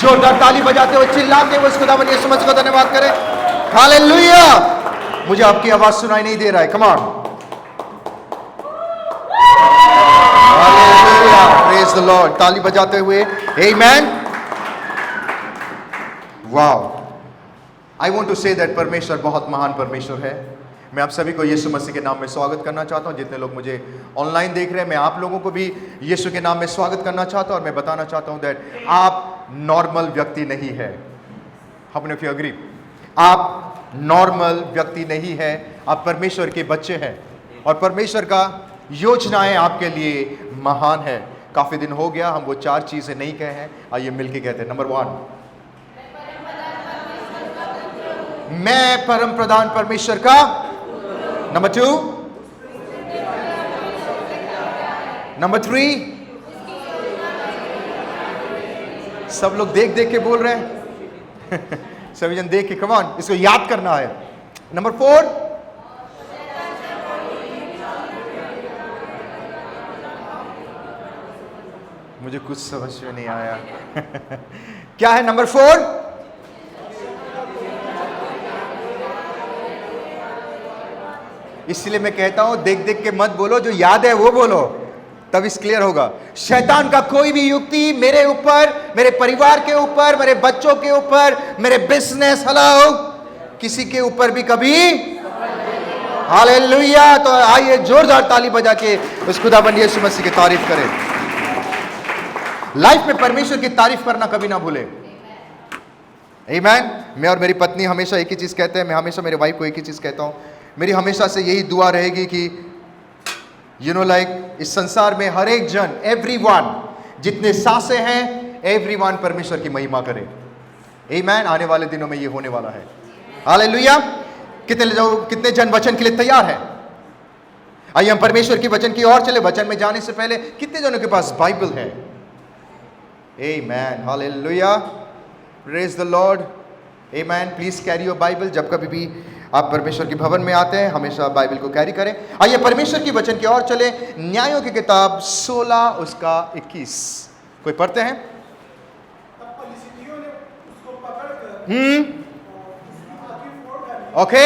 जोरदार ताली बजाते हुए चिल्लाते हुए इस खुदावंद यीशु मसीह को धन्यवाद करें। हालेलुया। मुझे आपकी आवाज सुनाई नहीं दे रहा है, come on. Hallelujah, praise the lord. ताली बजाते हुए amen. Wow, I want to say that परमेश्वर बहुत महान परमेश्वर है। मैं आप सभी को यीशु मसीह के नाम में स्वागत करना चाहता हूं। जितने लोग मुझे ऑनलाइन देख रहे हैं, मैं आप लोगों को भी यीशु के नाम में स्वागत करना चाहता हूं और मैं बताना चाहता हूं दैट आप नॉर्मल व्यक्ति नहीं है। How many of you agree? आप नॉर्मल व्यक्ति नहीं है, आप परमेश्वर के बच्चे हैं और परमेश्वर का योजनाएं आपके लिए महान है। काफी दिन हो गया हम वो 4 चीजें नहीं कहे हैं, आइए मिलके कहते हैं। नंबर 1, मैं परम प्रधान परमेश्वर का। नंबर 2, नंबर 3, सब लोग देख देख के बोल रहे हैं सभी जन देख के, कम ऑन, इसको याद करना है। नंबर 4, मुझे कुछ समझ में नहीं आया क्या है नंबर 4? इसलिए मैं कहता हूं देख देख के मत बोलो, जो याद है वो बोलो, तब इस क्लियर होगा। शैतान का कोई भी युक्ति मेरे ऊपर, मेरे परिवार के ऊपर, मेरे बच्चों के ऊपर, मेरे बिजनेस, हेलो, किसी के ऊपर भी कभी, हालेलुया। तो आइए जोरदार ताली बजा के उस खुदाबंद यीशु मसीह की तारीफ करें। लाइफ में परमेश्वर की तारीफ करना कभी ना भूले। आमीन। मैं और मेरी पत्नी हमेशा एक ही चीज कहते हैं, मैं हमेशा मेरे वाइफ को एक ही चीज कहता हूं, मेरी हमेशा से यही दुआ रहेगी कि लाइक इस संसार में हर एक जन, एवरीवन, जितने सांसें हैं, एवरीवन परमेश्वर की महिमा करे। आमीन। आने वाले दिनों में ये होने वाला है। हालेलुया। कितने जन वचन के लिए तैयार हैं? आइए हम परमेश्वर की वचन की ओर चले। वचन में जाने से पहले कितने जनों के पास बाइबल है? Amen. Hallelujah, praise the lord. Amen. Please carry your Bible. जब कभी भी आप परमेश्वर के भवन में आते हैं, हमेशा बाइबल को कैरी करें। आइए परमेश्वर की वचन की ओर चले। न्यायों की किताब 16 उसका 21 कोई पढ़ते हैं? ओके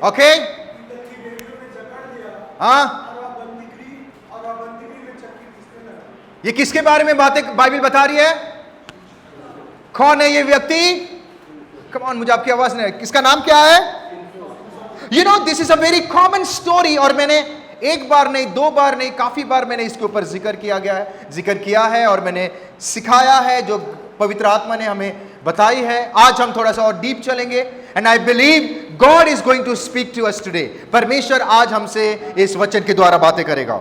ओके, हाँ, ये किसके बारे में बातें बाइबल बता रही है? कौन है ये व्यक्ति? कम ऑन, मुझे आपकी आवाज नहीं, किसका नाम क्या है? This is a very common story और मैंने एक बार नहीं, 2 बार नहीं, काफी बार मैंने इसके ऊपर जिक्र किया है और मैंने सिखाया है, जो पवित्र आत्मा ने हमें बताई है। आज हम थोड़ा सा और डीप चलेंगे and I believe God is going to speak to us today. परमेश्वर आज हमसे इस वचन के द्वारा बातें करेगा।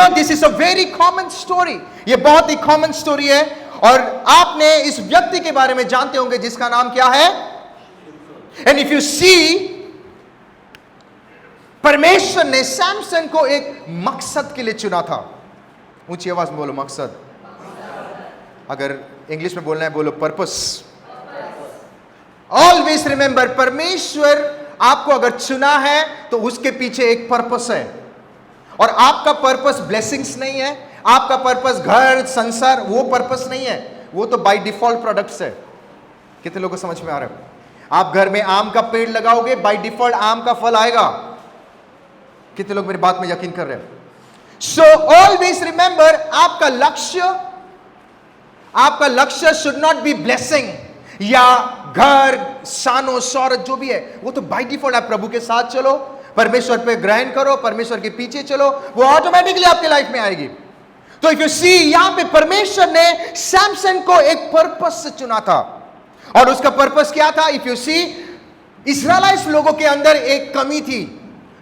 This is a very common story, ये बहुत ही कॉमन स्टोरी है और आपने इस व्यक्ति के बारे में जानते होंगे जिसका नाम क्या है? एंड इफ यू सी, परमेश्वर ने सैमसन को एक मकसद के लिए चुना था। ऊंची आवाज में बोलो, मकसद। अगर इंग्लिश में बोलना है बोलो पर्पस। ऑलवेज रिमेंबर, परमेश्वर आपको अगर चुना है तो उसके पीछे एक पर्पस है और आपका पर्पस ब्लेसिंग्स नहीं है, आपका पर्पस घर संसार, वो पर्पस नहीं है, वो तो बाय डिफॉल्ट प्रोडक्ट्स है। कितने लोगों को समझ में आ रहा है? आप घर में आम का पेड़ लगाओगे, बाय डिफॉल्ट आम का फल आएगा। कितने लोग मेरी बात में यकीन कर रहे हैं? सो ऑलवेज रिमेंबर, आपका लक्ष्य शुड नॉट बी ब्लेसिंग या घर, शानो शौहरत, जो भी है वो तो बाय डिफॉल्ट। आप प्रभु के साथ चलो, परमेश्वर पे ग्रहण करो, परमेश्वर के पीछे चलो, वो ऑटोमेटिकली आपके लाइफ में आएगी। तो इफ यू सी, यहां पे परमेश्वर ने सैमसन को एक पर्पस से चुना था और उसका पर्पस क्या था? इफ यू सी, इस्राएलाइट लोगों के अंदर एक कमी थी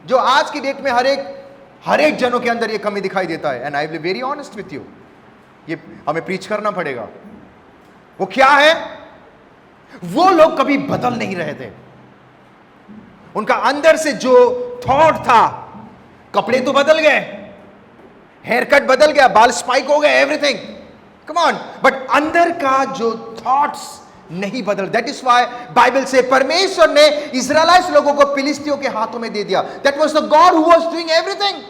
जो आज की डेट में हर एक जनों के अंदर ये कमी दिखाई देता है। And I will be very honest with you, ये हमें प्रीच करना पड़ेगा। वो क्या है? वो लोग कभी बदल नहीं रहे थे। उनका अंदर से जो थॉट था, कपड़े तो बदल गए, हेयर कट बदल गया, बाल स्पाइक हो गए, एवरीथिंग, कम ऑन, बट अंदर का जो थॉट्स नहीं बदल। दैट इज व्हाई बाइबल से परमेश्वर ने इस्राएलाइट लोगों को फिलिस्तियों के हाथों में दे दिया। That was the God who was doing everything.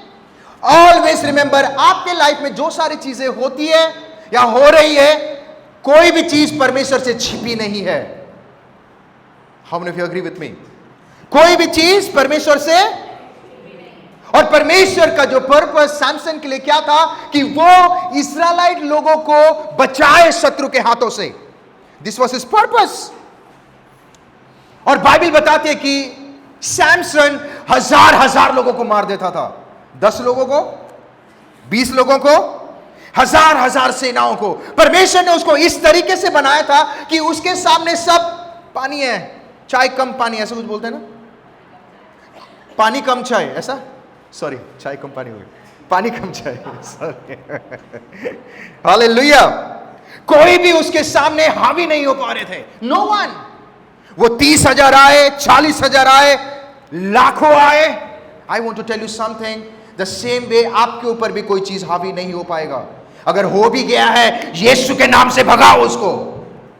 Always remember, आपके लाइफ में जो सारी चीजें होती है, या हो रही है, कोई भी चीज परमेश्वर से छिपी नहीं है। How many of you agree with me? कोई भी चीज परमेश्वर से, और परमेश्वर का जो पर्पस सैमसन के लिए क्या था कि वो इस्राएलाइट लोगों को बचाए शत्रु के हाथों से। This was his purpose. और बाइबल बताती है कि सैमसन हजार हजार लोगों को मार देता था। 10 लोगों को, 20 लोगों को, हजार हजार सेनाओं को। परमेश्वर ने उसको इस तरीके से बनाया था कि उसके सामने सब पानी है, चाय कम पानी, ऐसा कुछ बोलते हैं ना, पानी कम चाय, ऐसा, सॉरी चाय कम पानी हो गई, पानी कम चाय, सॉरी। हालेलुया। कोई भी उसके सामने हावी नहीं हो पा रहे थे, नो वन। वो 30,000 आए, 40,000 आए, लाखों आए। I want to tell you something, the same way आपके ऊपर भी कोई चीज हावी नहीं हो पाएगा। अगर हो भी गया है, यीशु के नाम से भगाओ उसको।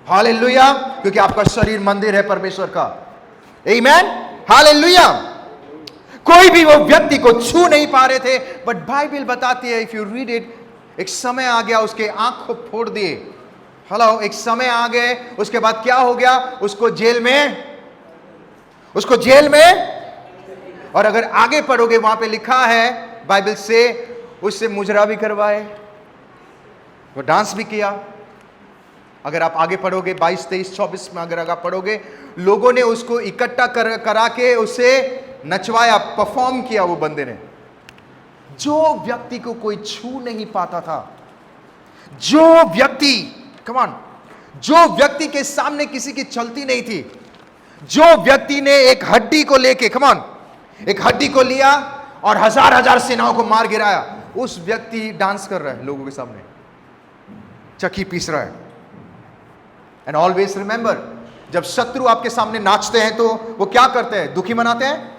हालेलुया। क्योंकि आपका शरीर मंदिर है परमेश्वर का। आमीन। हालेलुया। कोई भी वो व्यक्ति को छू नहीं पा रहे थे, बट बाइबल बताती है, इफ यू रीड इट, एक समय आ गया उसके आंख को फोड़ दिए। हेलो, एक समय आ गए, उसके बाद क्या हो गया? उसको जेल में, और अगर आगे पढ़ोगे वहां पे लिखा है बाइबल से, उससे मुजरा भी करवाए, वो डांस भी किया। अगर आप आगे पढ़ोगे 22, 23, 24 में अगर आप पढ़ोगे, लोगों ने उसको इकट्ठा करा के उसे नचवाया, परफॉर्म किया वो बंदे ने। जो व्यक्ति को कोई छू नहीं पाता था, जो व्यक्ति, कम ऑन, जो व्यक्ति के सामने किसी की चलती नहीं थी, जो व्यक्ति ने एक हड्डी को लेके, कम ऑन, एक हड्डी को लिया और हजार हजार सेनाओं को मार गिराया, उस व्यक्ति डांस कर रहा है लोगों के सामने, चक्की पीस रहा है। एंड ऑलवेज रिमेंबर, जब शत्रु आपके सामने नाचते हैं तो वो क्या करते हैं? दुखी मनाते हैं?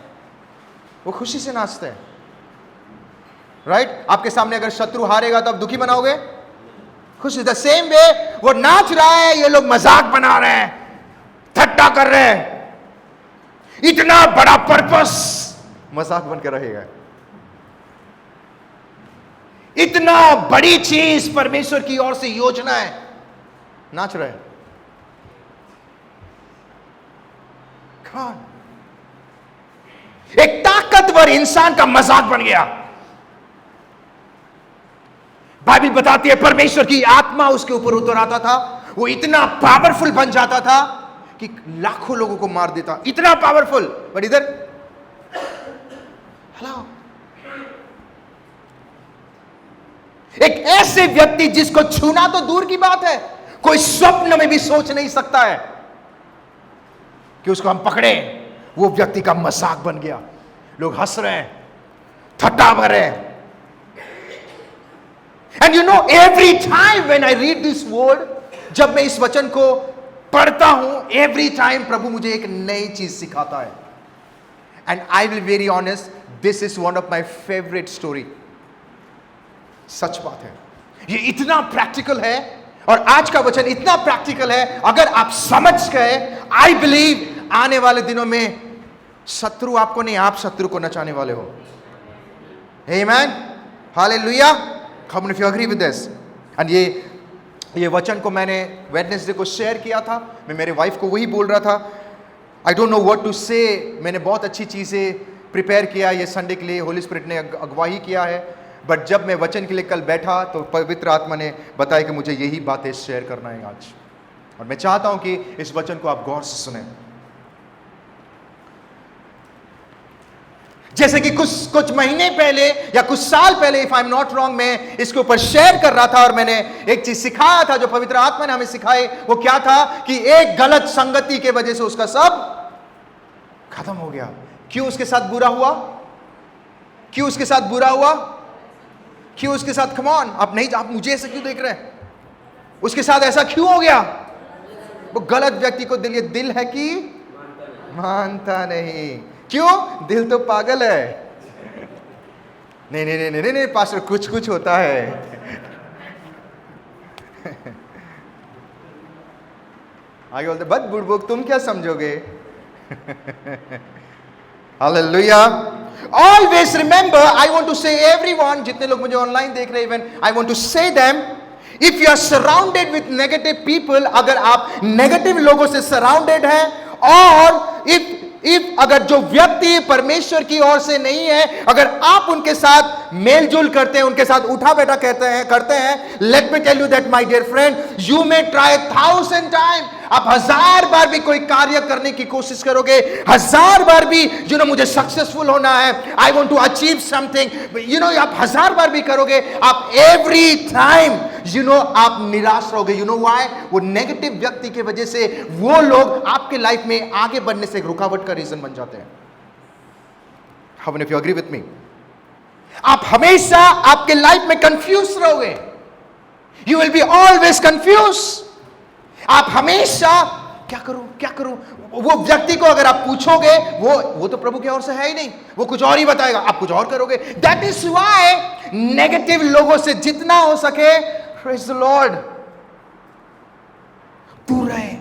वो खुशी से नाचते हैं, राइट? आपके सामने अगर शत्रु हारेगा तो आप दुखी मनाओगे? खुशी। द सेम वे वो नाच रहा है, ये लोग मजाक बना रहे हैं, ठट्टा कर रहे हैं। इतना बड़ा पर्पस मजाक बनकर रहेगा। इतना बड़ी चीज परमेश्वर की ओर से योजना है, नाच रहे हैं। एक ताकतवर इंसान का मजाक बन गया। बाइबल बताती है परमेश्वर की आत्मा उसके ऊपर उतर आता था। वो इतना पावरफुल बन जाता था कि लाखों लोगों को मार देता, इतना पावरफुल। बट इधर, हेलो, एक ऐसे व्यक्ति जिसको छूना तो दूर की बात है, कोई स्वप्न में भी सोच नहीं सकता है कि उसको हम पकड़े, वो व्यक्ति का मजाक बन गया। लोग हंस रहे हैं, ठट्टा कर रहे हैं। And you know, every time when I read this word, जब मैं इस वचन को पढ़ता हूं, एवरी टाइम प्रभु मुझे एक नई चीज सिखाता है। And I will very honest, this is one of my favourite story. सच बात है, ये इतना प्रैक्टिकल है, और आज का वचन इतना प्रैक्टिकल है। अगर आप समझ गए, आई बिलीव आने वाले दिनों में शत्रु आपको नहीं, आप शत्रु को नचाने वाले हो। आमेन। Hallelujah. How many of you agree with this? And ये वचन को मैंने वेडनेसडे को शेयर किया था। मैं मेरे वाइफ को वही बोल रहा था, I don't know what to say. मैंने बहुत अच्छी चीज़ें प्रिपेयर किया ये संडे के लिए, होली स्पिरिट ने अगुवाई किया है। बट जब मैं वचन के लिए कल बैठा तो पवित्र आत्मा ने बताया कि मुझे यही बातें शेयर करना है आज, और मैं चाहता हूं कि इस वचन को आप गौर से सुने। जैसे कि कुछ महीने पहले या कुछ साल पहले, if I am not wrong, मैं इसके ऊपर शेयर कर रहा था और मैंने एक चीज सिखाया था जो पवित्र आत्मा ने हमें सिखाई। वो क्या था कि एक गलत संगति के वजह से उसका सब खत्म हो गया। क्यों उसके साथ बुरा हुआ? क्यों उसके साथ बुरा हुआ? क्यों उसके साथ, कम ऑन, आप मुझे ऐसे क्यों देख रहे हैं? उसके साथ ऐसा क्यों हो गया? वो गलत व्यक्ति को दिल है कि मानता नहीं। क्यों? दिल तो पागल है। नहीं नहीं नहीं नहीं नहीं पास्टर, कुछ होता है। आगे बोलते, बद बुड़बुक, तुम क्या समझोगे? Hallelujah. Always remember, I want to say everyone, जितने लोग मुझे ऑनलाइन देख रहे हैं, even I want to say them, if you are surrounded with negative people, अगर आप नेगेटिव लोगों से सराउंडेड हैं, और इफ अगर जो व्यक्ति परमेश्वर की ओर से नहीं है, अगर आप उनके साथ मेलजोल करते हैं, उनके साथ उठा बैठा करते हैं, let me tell you that my dear friend, you may try 1000 time, आप 1000 बार भी कोई कार्य करने की कोशिश करोगे, 1000 बार भी मुझे सक्सेसफुल होना है, I want to achieve something, आप 1000 बार भी करोगे, आप एवरी टाइम आप निराश रहोगे। व्हाई? वो नेगेटिव व्यक्ति की वजह से वो लोग आपके लाइफ में आगे बढ़ने से एक रुकावट का रीजन बन जाते हैं। How many of you agree with me? आप हमेशा आपके लाइफ में कंफ्यूज रहोगे, you will be always confuse. आप हमेशा क्या करूं। वो व्यक्ति को अगर आप पूछोगे, वो तो प्रभु की ओर से है ही नहीं, वो कुछ और ही बताएगा, आप कुछ और करोगे। दैट इज व्हाई नेगेटिव लोगों से जितना हो सके, प्रेज द लॉर्ड, दूर रहे।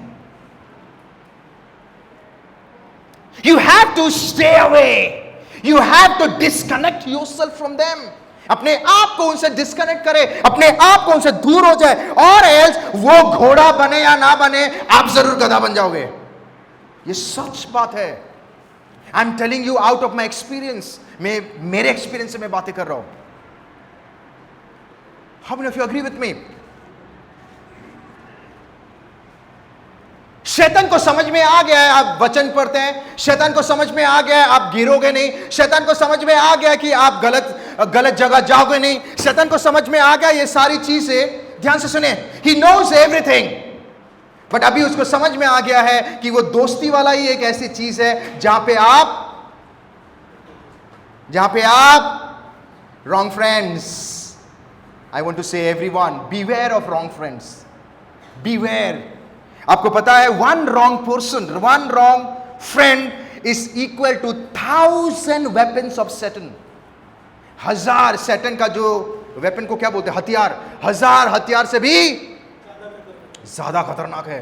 You have to stay away, you have to disconnect yourself from them. अपने आप को उनसे डिस्कनेक्ट करे, अपने आप को उनसे दूर हो जाए, और एल्स वो घोड़ा बने या ना बने, आप जरूर गधा बन जाओगे। ये सच बात है। I am telling you out of my experience, मेरे एक्सपीरियंस से मैं बातें कर रहा हूं। How many of you agree with me? शैतान को समझ में आ गया है, आप वचन पढ़ते हैं, शैतान को समझ में आ गया है आप गिरोगे नहीं, शैतान को समझ में आ गया कि आप गलत जगह जाओगे नहीं, शैतान को समझ में आ गया ये सारी चीजें। ध्यान से सुने, ही नोज एवरीथिंग, बट अभी उसको समझ में आ गया है कि वो दोस्ती वाला ही एक ऐसी चीज है जहां पे आप wrong friends, I want to say everyone, beware of wrong friends, beware. आपको पता है, one wrong person, one wrong friend is equal to 1000 weapons of Satan. 1000 Satan का जो वेपन को क्या बोलते हैं? हथियार। 1000 हथियार से भी ज्यादा खतरनाक है,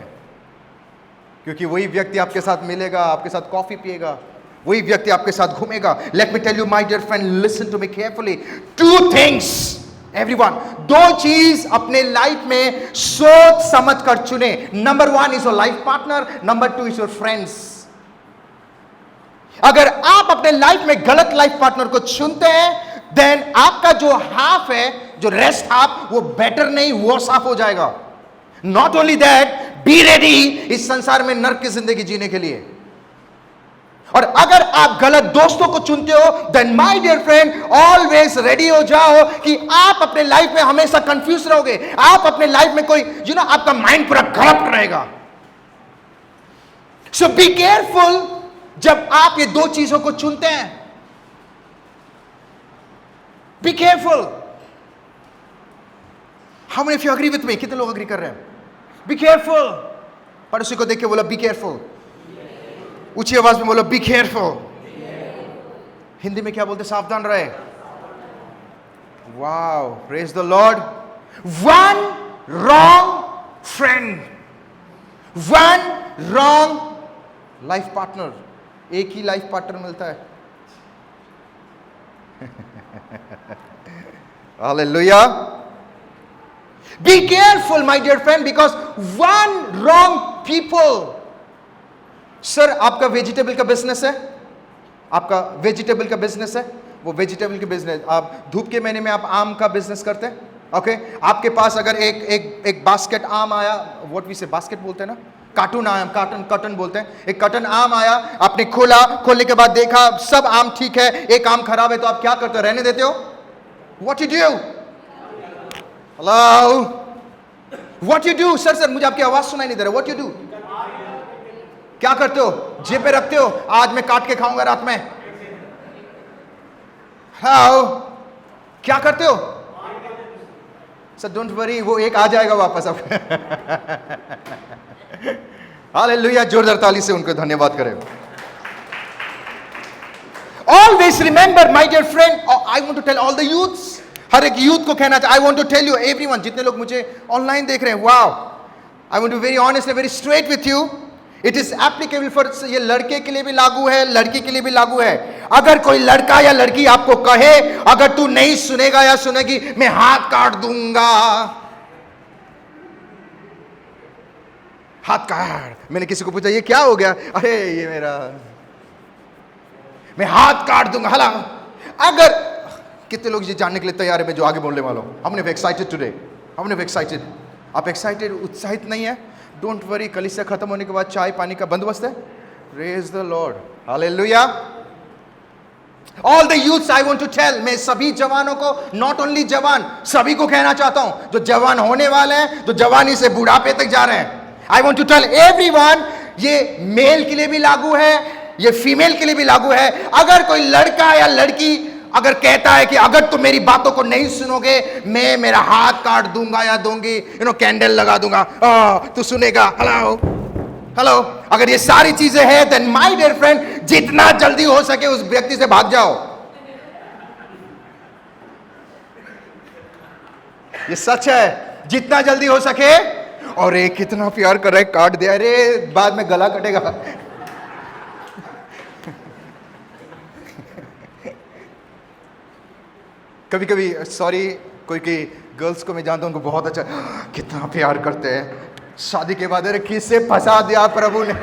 क्योंकि वही व्यक्ति आपके साथ मिलेगा, आपके साथ कॉफी पिएगा, वही व्यक्ति आपके साथ घूमेगा। Let me tell you my dear friend, listen to me carefully, 2 things everyone, 2 चीज अपने लाइफ में सोच समझ कर चुने। Number 1 is your life partner, number 2 is your friends. अगर आप अपने लाइफ में गलत लाइफ पार्टनर को चुनते हैं, देन आपका जो हाफ है, जो रेस्ट हाफ, वो बेटर नहीं, वर्स हाफ हो जाएगा। Not only that, be ready इस संसार में नर्क की जिंदगी जीने के लिए। और अगर आप गलत दोस्तों को चुनते हो, then my dear friend, always ready हो जाओ कि आप अपने लाइफ में हमेशा कंफ्यूज रहोगे। आप अपने लाइफ में कोई आपका माइंड पूरा करप्ट रहेगा। सो बी केयरफुल जब आप ये 2 चीजों को चुनते हैं। Be careful. How many of you agree with me? कितने लोग एग्री कर रहे हैं? Be careful. पड़ोसी को देख के बोलो बी केयरफुल। ऊंची आवाज में बोलो बी केयरफुल। हिंदी में क्या बोलते? सावधान रहे। Wow, praise the Lord. One wrong friend, one wrong life partner. एक ही लाइफ पार्टनर मिलता है। Hallelujah. Be careful, my dear friend, because one wrong people. Sir, आपका वेजिटेबल का बिजनेस है, आपका वेजिटेबल का बिजनेस है, वो वेजिटेबल के बिजनेस, आप धूप के महीने में आप आम का बिजनेस करते हैं, ओके? आपके पास अगर एक बास्केट आम आया, व्हाट वी से बास्केट बोलते हैं ना, कार्टून आम, कॉटन बोलते हैं, एक कॉटन आम आया, आपने खोलने के बाद देखा सब आम ठीक है, एक आम खराब है, तो आप क्या करते हो? रहने देते हो? What you do? Hello, What you do? Sir मुझे आपकी आवाज सुनाई नहीं दे रहा। What you do? क्या करते हो? जेब पे रखते हो, आज मैं काट के खाऊंगा रात में। हाउ, क्या करते हो? सर डोंट वरी, वो एक आ जाएगा वापस अब। हालेलुया, जोरदार ताली से उनको धन्यवाद करें। Always remember, my dear friend, I want to tell all the youths, हर एक यूथ को कहना चाहिए, I want to tell you everyone, जितने लोग मुझे ऑनलाइन देख रहे हैं, wow, I want to very honest and very straight with you, it is applicable for, ये लड़के के लिए भी लागू है, लड़की के लिए भी लागू है। अगर कोई लड़का या लड़की आपको कहे, अगर तू नहीं सुनेगा या सुनेगी, मैं हाथ काट दूंगा, हाथ काट। मैंने किसी को पूछा ये क्या हो गया, अरे ये मेरा, मैं हाथ काट दूंगा। हाला, अगर कितने लोग ये जानने के लिए तैयार है मैं जो आगे बोलने वाला हूं? हमने एक्साइटेड टुडे, हमने एक्साइटेड। आप एक्साइटेड, उत्साहित नहीं है? डोंट वरी, कलीसिया खत्म होने के बाद चाय पानी का बंदोबस्त है। Praise the Lord, hallelujah. All the youths I want to tell, मैं सभी जवानों को, नॉट ओनली जवान, सभी को कहना चाहता हूं जो जवान होने वाले हैं, जो जवानी से बुढ़ापे तक जा रहे हैं। I want to tell everyone, ये मेल के लिए भी लागू है, ये फीमेल के लिए भी लागू है। अगर कोई लड़का या लड़की अगर कहता है कि अगर तुम मेरी बातों को नहीं सुनोगे मैं मेरा हाथ काट दूंगा या दूंगी, कैंडल लगा दूंगा, तू सुनेगा? हेलो हेलो, अगर ये सारी चीजें हैं देन माय डियर फ्रेंड, जितना जल्दी हो सके उस व्यक्ति से भाग जाओ। ये सच है, जितना जल्दी हो सके। और ये कितना प्यार कर रहा है, काट दिया, अरे बाद में गला कटेगा। कभी कभी सॉरी, कोई गर्ल्स को मैं जानता हूं उनको बहुत अच्छा, कितना प्यार करते हैं, शादी के बाद अरे किससे फंसा दिया प्रभु ने।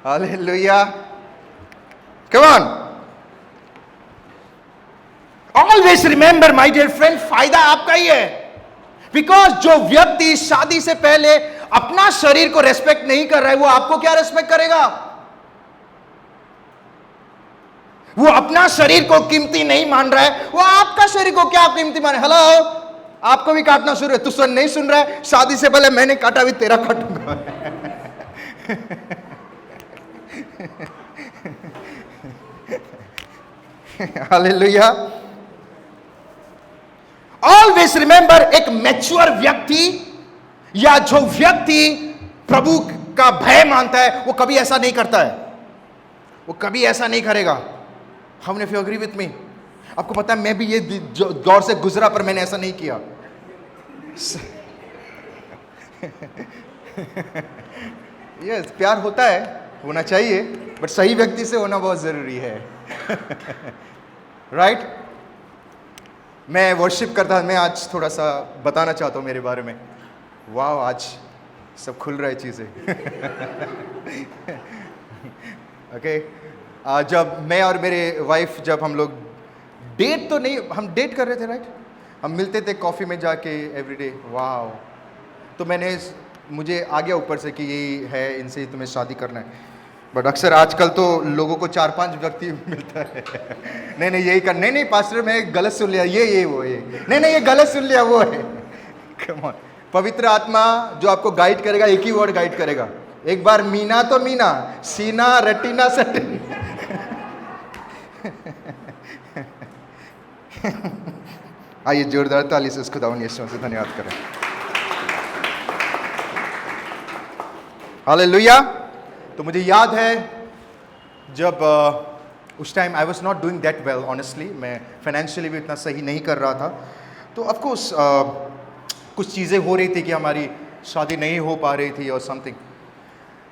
Hallelujah, come on. Always remember my dear friend, फायदा आपका ही है। बिकॉज जो व्यक्ति शादी से पहले अपना शरीर को रेस्पेक्ट नहीं कर रहा है, वो आपको क्या रेस्पेक्ट करेगा? वो अपना शरीर को कीमती नहीं मान रहा है, वो आपका शरीर को क्या कीमती माने? हेलो, आपको भी काटना शुरू है, तू सुन नहीं सुन रहा है? शादी से पहले मैंने काटा, भी तेरा काटूंगा। हालेलुया। ऑलवेज रिमेंबर, एक मैच्योर व्यक्ति या जो व्यक्ति प्रभु का भय मानता है वो कभी ऐसा नहीं करता है, वो कभी ऐसा नहीं करेगा। हमने if you agree with me, आपको पता है मैं भी ये दौर से गुजरा पर मैंने ऐसा नहीं किया। यस, प्यार होता है, होना चाहिए, बट सही व्यक्ति से होना बहुत जरूरी है। राइट? मैं वर्शिप करता, मैं आज थोड़ा सा बताना चाहता हूँ मेरे बारे में। वाह, आज सब खुल रहा है चीज़ें। ओके, जब मैं और मेरे वाइफ, जब हम लोग डेट तो नहीं, हम डेट कर रहे थे, राइट? हम मिलते थे कॉफ़ी में जाके एवरीडे। वाह, तो मुझे आ गया ऊपर से कि यही है, इनसे ही तुम्हें शादी करना है। बट अक्सर आजकल तो लोगों को 4-5 व्यक्ति मिलता है। नहीं यही कर, नहीं पास्टर मैं गलत सुन लिया, ये वो ये, नहीं ये गलत सुन लिया, वो है। कम ऑन, पवित्र आत्मा जो आपको गाइड करेगा, एक ही वर्ड गाइड करेगा। एक बार मीना तो मीना, सीना रटीना सटीना। आइए जोरदार ताली से उसको खुदावंद यीशु से धन्यवाद करें। हालेलुया। तो मुझे याद है जब उस time I was not doing that well, honestly मैं फाइनेंशियली भी इतना सही नहीं कर रहा था। तो ऑफकोर्स कुछ चीज़ें हो रही थी कि हमारी शादी नहीं हो पा रही थी और something.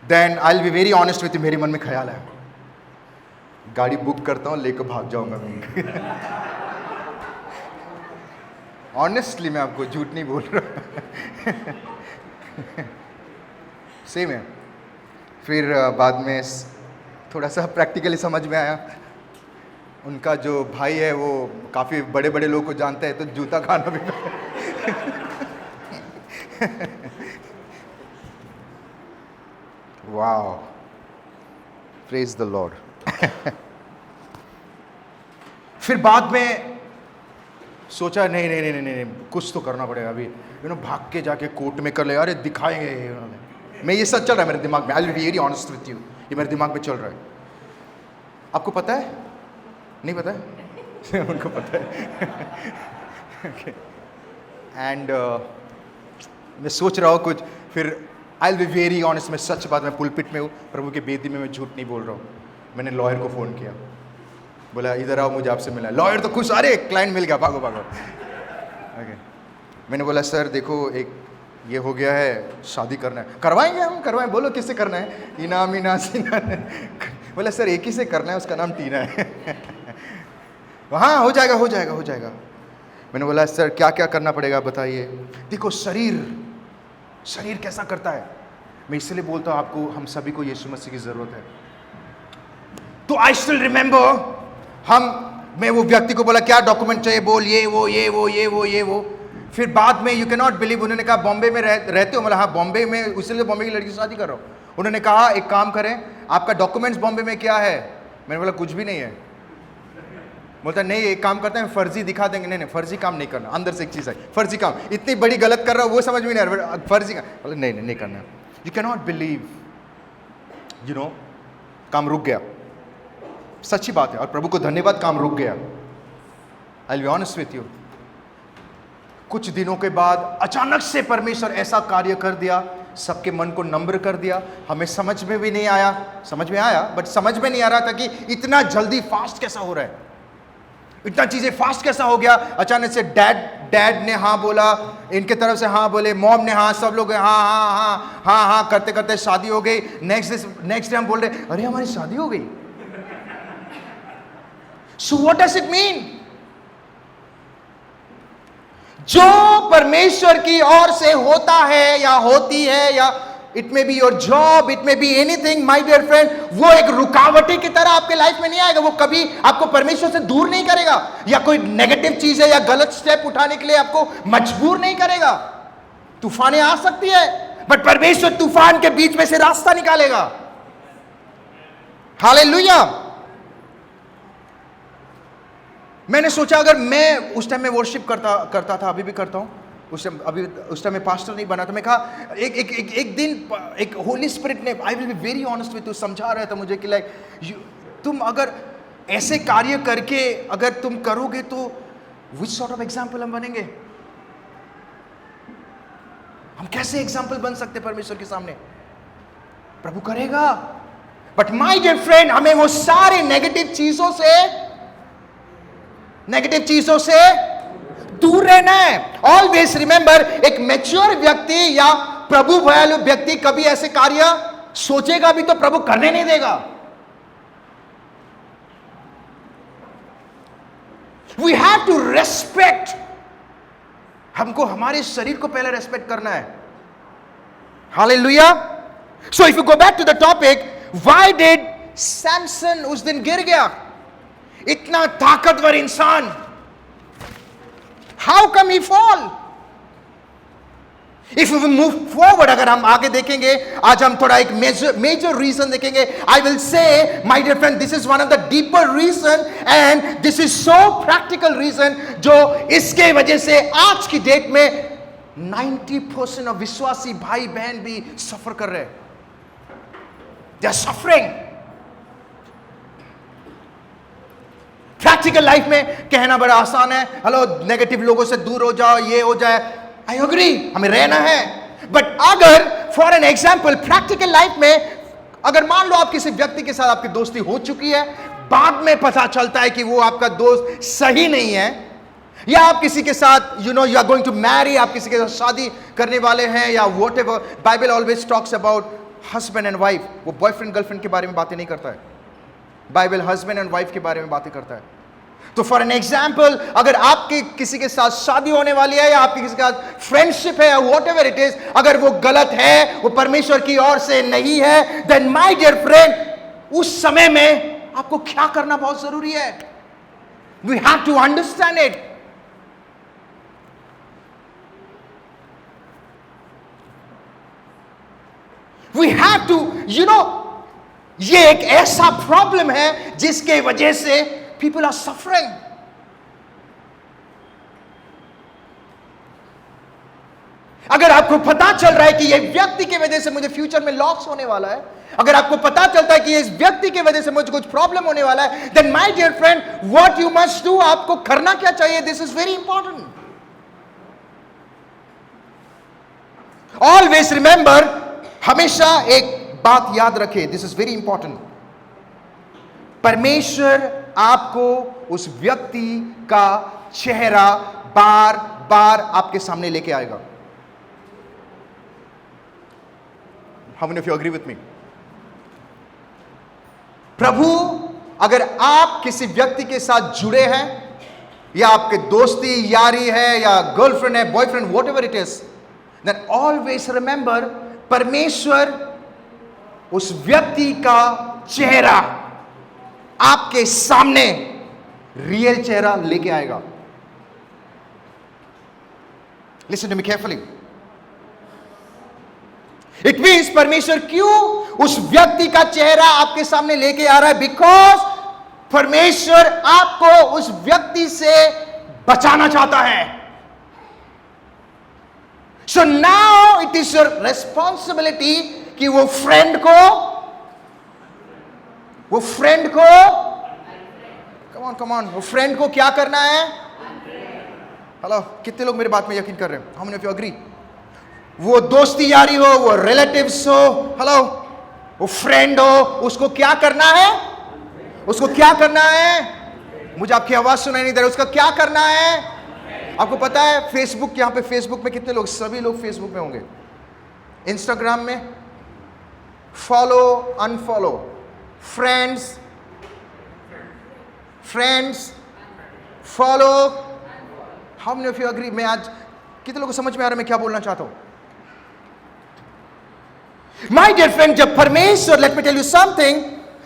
Then I will be very honest with you, मेरे मन में ख्याल है गाड़ी बुक करता हूँ, लेकर भाग जाऊंगा मैं। ऑनेस्टली मैं आपको झूठ नहीं बोल रहा। सेम है। फिर बाद में थोड़ा सा प्रैक्टिकली समझ में आया, उनका जो भाई है वो काफ़ी बड़े बड़े लोग को जानता है, तो जूता खाना भी। वाह, प्रेज द लॉर्ड। फिर बाद में सोचा नहीं, कुछ तो करना पड़ेगा अभी, भाग के जाके कोर्ट में कर ले, अरे दिखाएंगे उन्होंने। मैं ये सब चल रहा है मेरे दिमाग में, आई will be very honest with you, ये मेरे दिमाग में चल रहा है। आपको पता है? नहीं पता है? उनको पता है। एंड मैं सोच रहा हूँ कुछ, फिर आई विल बी वेरी ऑनेस्ट, मैं सच बात, मैं पुलपिट में हूँ, प्रभु की बेदी में मैं झूठ नहीं बोल रहा हूँ। मैंने लॉयर को फ़ोन किया, बोला इधर आओ, मुझे आपसे मिला। लॉयर तो खुश, अरे क्लाइंट मिल गया, भागो भागो। ओके, मैंने बोला सर देखो, एक ये हो गया है, शादी करना है। करवाएंगे हम, करवाएं, बोलो किससे करना है? इना मीना सीना। बोला सर एक ही से करना है, उसका नाम टीना है। हाँ हो जाएगा। मैंने बोला सर क्या क्या करना पड़ेगा बताइए। देखो शरीर कैसा करता है, मैं इसलिए बोलता हूं आपको, हम सभी को यीशु मसीह की जरूरत है। तो आई स्टिल रिमेंबर मैं वो व्यक्ति को बोला क्या डॉक्यूमेंट चाहिए, बोल ये वो। फिर बाद में यू कैन नॉट बिलीव, उन्होंने कहा बॉम्बे में रहते हो? मतलब हाँ बॉम्बे में, इसलिए बॉम्बे की लड़की से शादी कर रहा हूँ। उन्होंने कहा एक काम करें, आपका डॉक्यूमेंट्स बॉम्बे में क्या है? मैंने बोला कुछ भी नहीं है। बोलता नहीं एक काम करते हैं फर्जी दिखा देंगे। नहीं फर्जी काम नहीं करना, अंदर से एक चीज़ है फर्जी काम, इतनी बड़ी गलत कर रहा हूँ वो समझ में नहीं आ रहा, फर्जी काम नहीं करना। You can not believe, you know, काम रुक गया, सच्ची बात है, और प्रभु को धन्यवाद काम रुक गया। आई will be honest with you, कुछ दिनों के बाद अचानक से परमेश्वर ऐसा कार्य कर दिया, सबके मन को नम्र कर दिया। हमें समझ में भी नहीं आया, समझ में आया बट समझ में नहीं आ रहा था कि इतना जल्दी फास्ट कैसा हो रहा है, इतना चीजें फास्ट कैसा हो गया। अचानक से डैड ने हाँ बोला, इनके तरफ से हाँ बोले, मॉम ने हाँ, सब लोग हाँ करते करते शादी हो गई। नेक्स्ट डे हम बोल रहे अरे हमारी शादी हो गई। So what does it mean? जो परमेश्वर की ओर से होता है या होती है, या it may be your job, it may be anything my dear friend, वो एक रुकावटें की तरह आपके लाइफ में नहीं आएगा। वो कभी आपको परमेश्वर से दूर नहीं करेगा, या कोई नेगेटिव चीज है या गलत स्टेप उठाने के लिए आपको मजबूर नहीं करेगा। तूफानें आ सकती है बट परमेश्वर तूफान के बीच में से रास्ता निकालेगा। हालेलुया। मैंने सोचा अगर मैं उस टाइम में वर्शिप करता था, अभी भी करता हूं, उस टाइम में पास्टर नहीं बना, तो मैं कहा एक दिन एक होली स्पिरिट ने, आई will be very honest with you, समझा रहा था मुझे कि लाइक तुम अगर ऐसे कार्य करके अगर तुम करोगे तो विच सॉर्ट ऑफ एग्जाम्पल हम बनेंगे? हम कैसे एग्जाम्पल बन सकते परमेश्वर के सामने? प्रभु करेगा, बट माय डियर फ्रेंड, हमें वो सारे नेगेटिव चीजों से दूर रहना है। ऑलवेज रिमेंबर, एक मैच्योर व्यक्ति या प्रभु भयालु व्यक्ति कभी ऐसे कार्य सोचेगा भी तो प्रभु करने नहीं देगा। वी हैव टू रेस्पेक्ट, हमको हमारे शरीर को पहले रेस्पेक्ट करना है। Hallelujah. So if you go back to the topic, why did Samson उस दिन गिर गया? इतना ताकतवर इंसान, हाउ कम ही fall? If you move forward, अगर हम आगे देखेंगे, आज हम थोड़ा एक मेजर रीजन देखेंगे। I will say my dear friend, this is one of the deeper reason and this is so practical reason, जो इसके वजह से आज की डेट में 90% ऑफ विश्वासी भाई बहन भी सफर कर रहे हैं। They are suffering. Practical life में कहना बड़ा आसान है, हेलो नेगेटिव लोगों से दूर हो जाओ, ये हो जाए, आई एग्री, हमें रहना है। बट अगर for an example practical life में, अगर मान लो आप किसी व्यक्ति के साथ आपकी दोस्ती हो चुकी है, बाद में पता चलता है कि वो आपका दोस्त सही नहीं है, या आप किसी के साथ you are going to marry, आप किसी के साथ शादी करने वाले हैं, या whatever, Bible always talks about husband and wife. वो बॉयफ्रेंड गर्लफ्रेंड के बारे में बातें नहीं करता है, बाइबल हस्बैंड एंड वाइफ के बारे में बातें करता है। तो फॉर एन एग्जाम्पल, अगर आपके किसी के साथ शादी होने वाली है, या आपके किसी के साथ फ्रेंडशिप है, या व्हाटएवर इट इज, अगर वो गलत है, वो परमेश्वर की ओर से नहीं है, देन माय डियर फ्रेंड, उस समय में आपको क्या करना बहुत जरूरी है? We have to understand it. We have to, ये एक ऐसा प्रॉब्लम है जिसके वजह से people are suffering. अगर आपको पता चल रहा है कि ये व्यक्ति की वजह से मुझे फ्यूचर में लॉस होने वाला है, अगर आपको पता चलता है कि इस व्यक्ति की वजह से मुझे कुछ प्रॉब्लम होने वाला है, then my dear friend, what you must do, आपको करना क्या चाहिए? This is very important. Always remember, हमेशा एक बात याद रखें, this is very important. परमेश्वर आपको उस व्यक्ति का चेहरा बार बार आपके सामने लेके आएगा। How many of you agree with me? प्रभु, अगर आप किसी व्यक्ति के साथ जुड़े हैं, या आपके दोस्ती यारी है या गर्लफ्रेंड है, boyfriend, whatever it is, then always remember परमेश्वर उस व्यक्ति का चेहरा आपके सामने रियल चेहरा लेके आएगा. Listen to me carefully. It means परमेश्वर क्यों उस व्यक्ति का चेहरा आपके सामने लेके आ रहा है? बिकॉज परमेश्वर आपको उस व्यक्ति से बचाना चाहता है. So now it is your responsibility कि वो फ्रेंड को कम ऑन वो फ्रेंड को क्या करना है? हेलो, कितने लोग मेरी बात में यकीन कर रहे हैं? How many of you agree? वो दोस्ती यारी हो, वो रिलेटिव्स हो, हेलो, वो फ्रेंड हो, उसको क्या करना है? उसको क्या करना है? मुझे आपकी आवाज सुनाई नहीं दे रही. उसका क्या करना है? आपको पता है फेसबुक, यहां पे फेसबुक में कितने लोग, सभी लोग फेसबुक में होंगे, इंस्टाग्राम में follow unfollow, friends follow. How many of you agree? मैं आज कितने लोगों को समझ में आ रहा है मैं क्या बोलना चाहता हूं? माय डियर फ्रेंड, जब परमेश्वर, let me tell you something,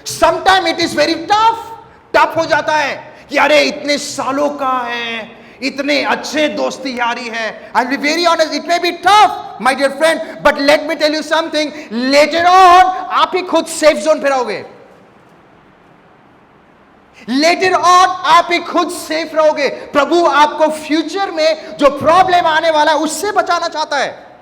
sometime it is very tough हो जाता है कि अरे इतने सालों का है, इतने अच्छे दोस्ती यारी है. I will be very honest, it may be tough my dear friend, but let me tell you something, later on आप ही खुद सेफ जोन पे रहोगे. लेटर ऑन आप ही खुद सेफ रहोगे. प्रभु आपको फ्यूचर में जो प्रॉब्लम आने वाला है उससे बचाना चाहता है.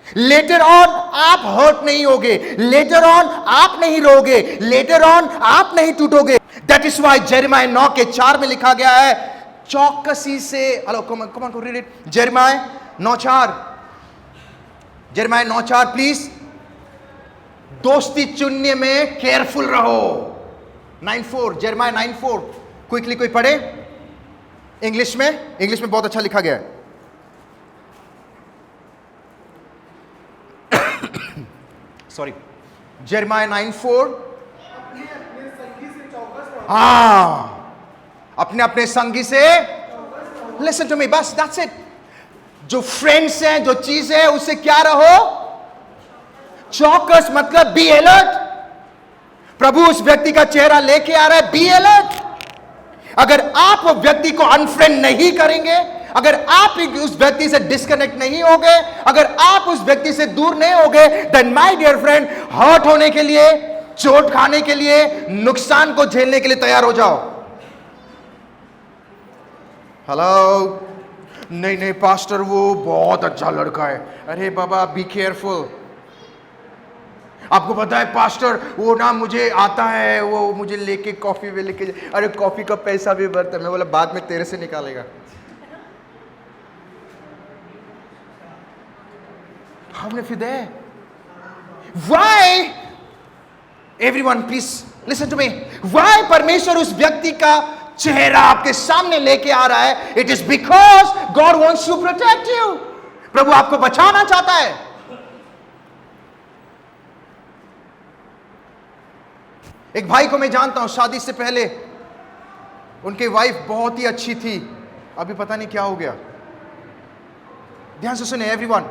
लेटर ऑन आप हर्ट नहीं होगे, लेटर ऑन आप नहीं रोगे, लेटर ऑन आप नहीं टूटोगे. दैट इज वाई जेरेमाया 9:4 में लिखा गया है, चौकसी से, hello come on read it, Jeremiah 9:4 please. दोस्ती चुनने में केयरफुल रहो. 9:4, जेरेमाया 9:4. क्विकली कोई पढ़े? इंग्लिश में बहुत अच्छा लिखा गया है. Sorry, Jeremiah 9:4. अपने अपने संगी से, लिसन टू मी, बस दैट्स इट. जो फ्रेंड्स हैं, जो चीजें हैं, उससे क्या रहो? चौकस, मतलब बी अलर्ट. प्रभु उस व्यक्ति का चेहरा लेके आ रहा है, बी अलर्ट. अगर आप वो व्यक्ति को अनफ्रेंड नहीं करेंगे, अगर आप उस व्यक्ति से डिस्कनेक्ट नहीं होगे, अगर आप उस व्यक्ति से दूर नहीं होगे, then my dear friend, hurt होने के लिए, चोट खाने के लिए, नुकसान को झेलने के लिए तैयार हो जाओ. हेलो, नहीं पास्टर वो बहुत अच्छा लड़का है. अरे बाबा, बी केयरफुल. आपको पता है पास्टर, वो ना मुझे आता है, वो मुझे लेके कॉफी पे लेके, अरे कॉफी का पैसा भी भरता है. मैं बोला बाद में तेरे से निकालेगा. How many of you there? Why? Everyone, please listen to me. Why परमेश्वर उस व्यक्ति का चेहरा आपके सामने लेके आ रहा है? It is because God wants to protect you. प्रभु आपको बचाना चाहता है. एक भाई को मैं जानता हूं, शादी से पहले उनकी वाइफ बहुत ही अच्छी थी, अभी पता नहीं क्या हो गया. ध्यान से सुने एवरीवन.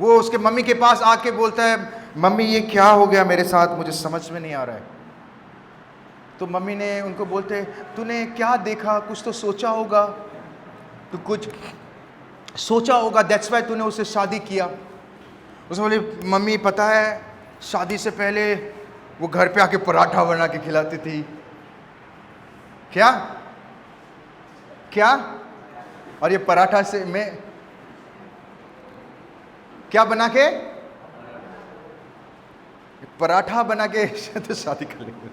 वो उसके मम्मी के पास आके बोलता है, मम्मी ये क्या हो गया मेरे साथ, मुझे समझ में नहीं आ रहा है. तो मम्मी ने उनको बोलते, तूने क्या देखा, कुछ तो सोचा होगा, तू कुछ सोचा होगा, दैट्स वाई तूने उससे शादी किया. उसने बोली, मम्मी पता है शादी से पहले वो घर पे आके पराठा बना के खिलाती थी. क्या क्या? और ये पराठा से मैं क्या बना के, पराठा बना के तो शादी कर लेंगे.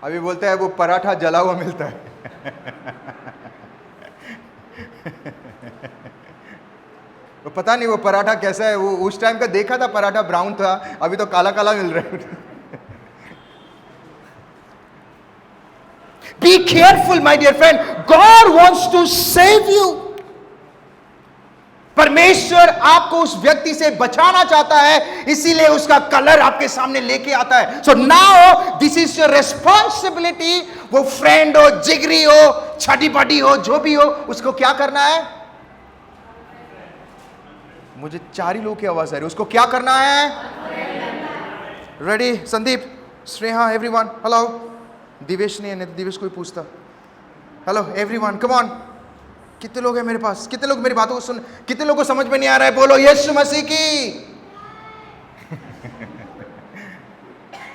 अभी बोलता है वो पराठा जला हुआ मिलता है. वो पता नहीं वो पराठा कैसा है. वो उस टाइम का देखा था, पराठा ब्राउन था, अभी तो काला काला मिल रहा है. Be careful, my dear friend. God wants to save you. परमेश्वर आपको उस व्यक्ति से बचाना चाहता है, इसीलिए उसका कलर आपके सामने लेके आता है. So now this is your responsibility. वो फ्रेंड हो, जिगरी हो, छठी पटी हो, जो भी हो, उसको क्या करना है? मुझे 4 ही लोगों की आवाज आ रही है. उसको क्या करना है? Ready? Sandeep, Shreya, everyone. Hello. Divesh नहीं है, नहीं तो दिवेश कोई पूछता. Hello everyone, come on. कितने लोग हैं मेरे पास? कितने लोग मेरी बातों को सुन? कितने लोगों को समझ में नहीं आ रहा है? बोलो यीशु मसीह की.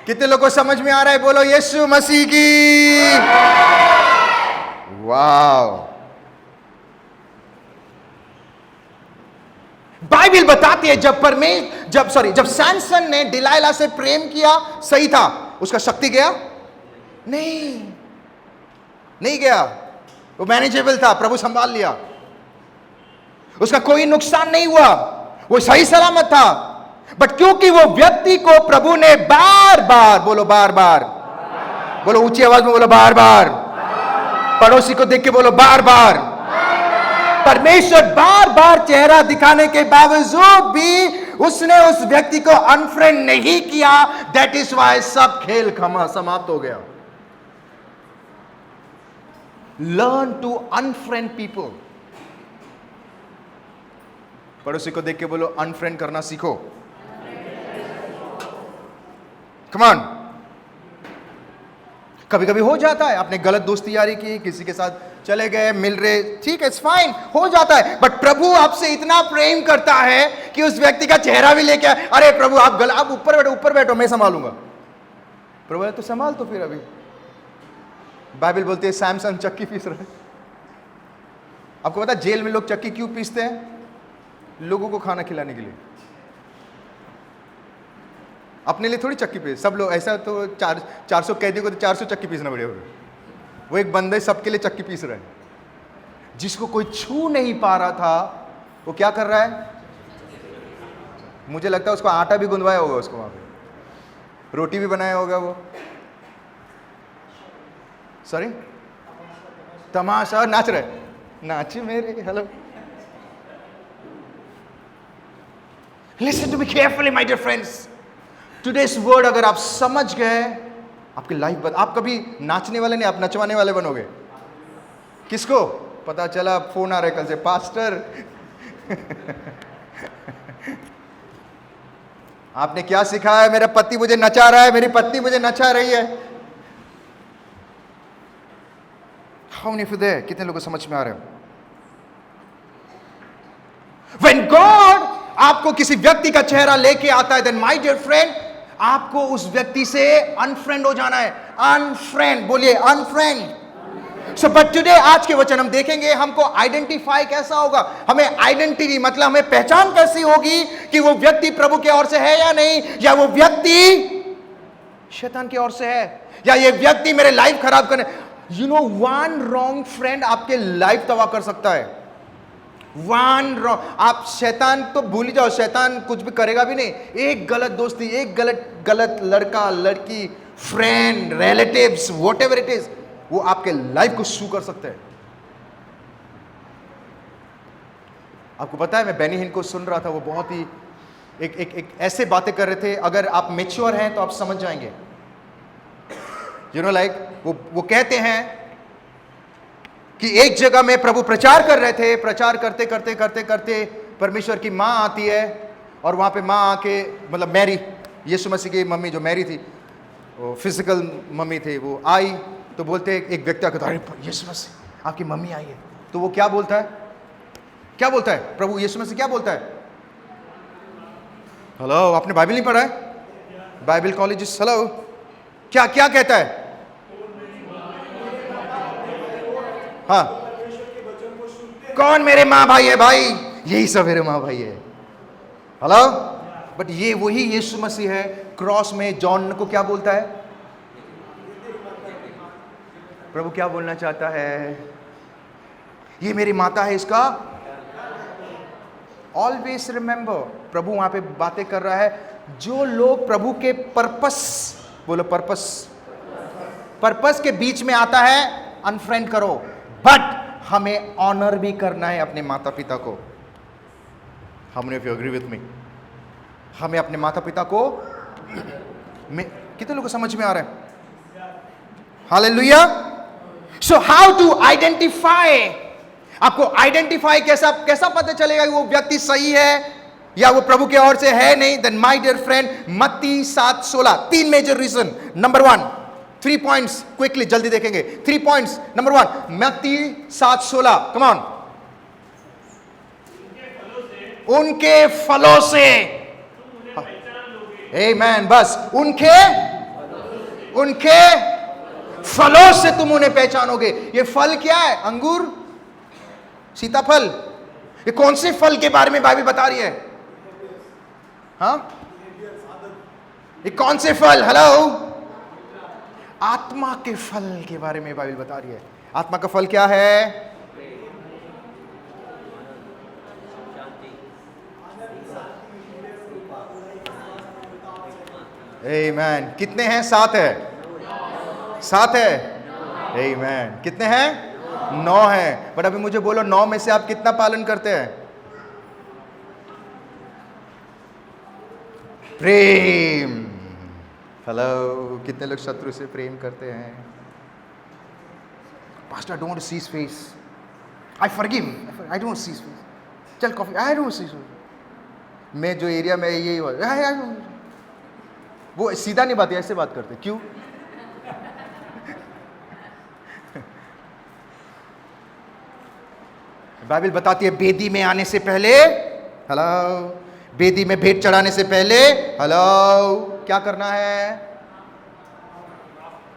कितने लोगों को समझ में आ रहा है? बोलो यीशु मसीह की. वाव. बाइबल बताती है जब सैमसन ने डिलाइला से प्रेम किया, सही था. उसका शक्ति गया? नहीं गया. वो मैनेजेबल था, प्रभु संभाल लिया. उसका कोई नुकसान नहीं हुआ, वो सही सलामत था. बट क्योंकि वो व्यक्ति को प्रभु ने बार बार, बोलो बार बार, बोलो ऊंची आवाज में, बोलो बार बार. पड़ोसी को देख के बोलो बार बार. परमेश्वर बार बार चेहरा दिखाने के बावजूद भी उसने उस व्यक्ति को अनफ्रेंड नहीं किया. दैट इज वाई सब खेल समाप्त हो गया. Learn to unfriend people. पड़ोसी को देख के बोलो अनफ्रेंड करना सीखो. Come on. कभी कभी हो जाता है, आपने गलत दोस्ती यारी की, किसी के साथ चले गए, मिल रहे, ठीक है, इट्स फाइन, हो जाता है. बट प्रभु आपसे इतना प्रेम करता है कि उस व्यक्ति का चेहरा भी लेके आए. अरे प्रभु आप ऊपर बैठो, मैं संभालूंगा. प्रभु तो संभाल. तो फिर अभी बाइबल बोलते है सैमसन चक्की पीस रहा है. आपको पता जेल में लोग चक्की क्यों पीसते हैं? लोगों को खाना खिलाने के लिए. अपने लिए थोड़ी चक्की पीस. सब लोग ऐसा तो 400 कैदी को तो 400 चक्की पीसना पड़ेगा. वो एक बंदे सबके लिए चक्की पीस रहा है. जिसको कोई छू नहीं पा रहा था, वो क्या कर रहा है? मुझे लगता है उसको आटा भी गुंदवाया होगा, उसको वहां पे रोटी भी बनाया होगा. वो सॉरी, तमाशा नाच रहे. नाच मेरे. Hello, listen to me carefully my dear friends. Today's word अगर आप समझ गए, आपकी लाइफ आप कभी नाचने वाले नहीं, आप नचवाने वाले बनोगे. किसको पता चला फोन आ रहा है कल से, पास्टर आपने क्या सिखाया है? मेरा पति मुझे नचा रहा है, मेरी पत्नी मुझे नचा रही है. How many of you there? कितने लोगों को समझ में आ रहे हो? When God आपको किसी व्यक्ति का चेहरा लेके आता है, then my dear friend, आपको उस व्यक्ति से अनफ्रेंड हो जाना है. अनफ्रेंड, बोलिए अनफ्रेंड. सो बट टुडे, आज के वचन हम देखेंगे, हमको आइडेंटिफाई कैसा होगा. हमें आइडेंटिटी मतलब हमें पहचान कैसी होगी कि वो व्यक्ति प्रभु के ओर से है या नहीं, या वो व्यक्ति शैतान की ओर से है, या ये व्यक्ति मेरे लाइफ खराब करने. You know, one wrong friend आपके लाइफ तबाह कर सकता है. One wrong. आप शैतान तो भूल ही जाओ, शैतान कुछ भी करेगा भी नहीं. एक गलत दोस्ती, एक गलत लड़का लड़की, friend, relatives, what ever it is, वो आपके लाइफ को शू कर सकते हैं. आपको पता है, मैं बेनी हिन को सुन रहा था, वो बहुत ही एक ऐसे बातें कर रहे थे. अगर आप मेच्योर हैं तो आप समझ जाएंगे. यू नो लाइक, वो कहते हैं कि एक जगह में प्रभु प्रचार कर रहे थे. प्रचार करते करते करते करते परमेश्वर की माँ आती है, और वहाँ पे माँ आके, मतलब मैरी, यीशु मसीह की मम्मी जो मैरी थी, वो फिजिकल मम्मी थी, वो आई तो बोलते एक व्यक्ति आकर, अरे यीशु मसीह आपकी मम्मी आई है. तो वो क्या बोलता है? क्या बोलता है प्रभु यीशु मसीह? क्या बोलता है? हेलो, आपने बाइबल नहीं पढ़ा है? बाइबल कॉलेजिस्ट, हेलो, क्या क्या कहता है? हाँ, कौन मेरे माँ भाई है? भाई यही सब मेरे माँ भाई है. हेलो. बट ये वही यीशु मसीह है. क्रॉस में जॉन को क्या बोलता है? प्रभु क्या बोलना चाहता है? ये मेरी माता है, इसका ऑलवेज रिमेंबर. प्रभु वहां पे बातें कर रहा है. जो लोग प्रभु के पर्पस, बोलो पर्पस के बीच में आता है, अनफ्रेंड करो. बट हमें ऑनर भी करना है अपने माता पिता को. How many of you agree with me? हमें अपने माता पिता को कितने लोगों को समझ में आ रहा है? Hallelujah. So how to identify, आपको आइडेंटिफाई कैसा पता चलेगा कि वो व्यक्ति सही है या वो प्रभु के ओर से है नहीं? देन माय डियर फ्रेंड, मत्ती 7:16, 3 major reason. Number 1, 3 points quickly, जल्दी देखेंगे 3 पॉइंट्स। नंबर 1, मत्ती 7:16, कम ऑन। उनके फलों से, आमेन, बस उनके फलों से तुम उन्हें पहचानोगे। ये फल क्या है? अंगूर, सीताफल? ये कौन से फल के बारे में बाइबल बता रही है? हाँ, ये कौन से फल? हेलो, आत्मा के फल के बारे में बाइबल बता रही है। आत्मा का फल क्या है? आमेन। कितने हैं? 7 है। 7 है। आमेन। कितने हैं? 9 हैं। बट अभी मुझे बोलो, 9 में से आप कितना पालन करते हैं? प्रेम। हेलो, कितने लोग शत्रु से प्रेम करते हैं? Pastor, I don't want to see his face, I forgive, I don't see his face, चल coffee, I don't see his face. मैं जो एरिया में यही वो सीधा नहीं बात, ऐसे बात करते। क्यों? बाइबल बताती है बेदी में आने से पहले, हेलो, बेदी में भेंट चढ़ाने से पहले, हेलो, क्या करना है?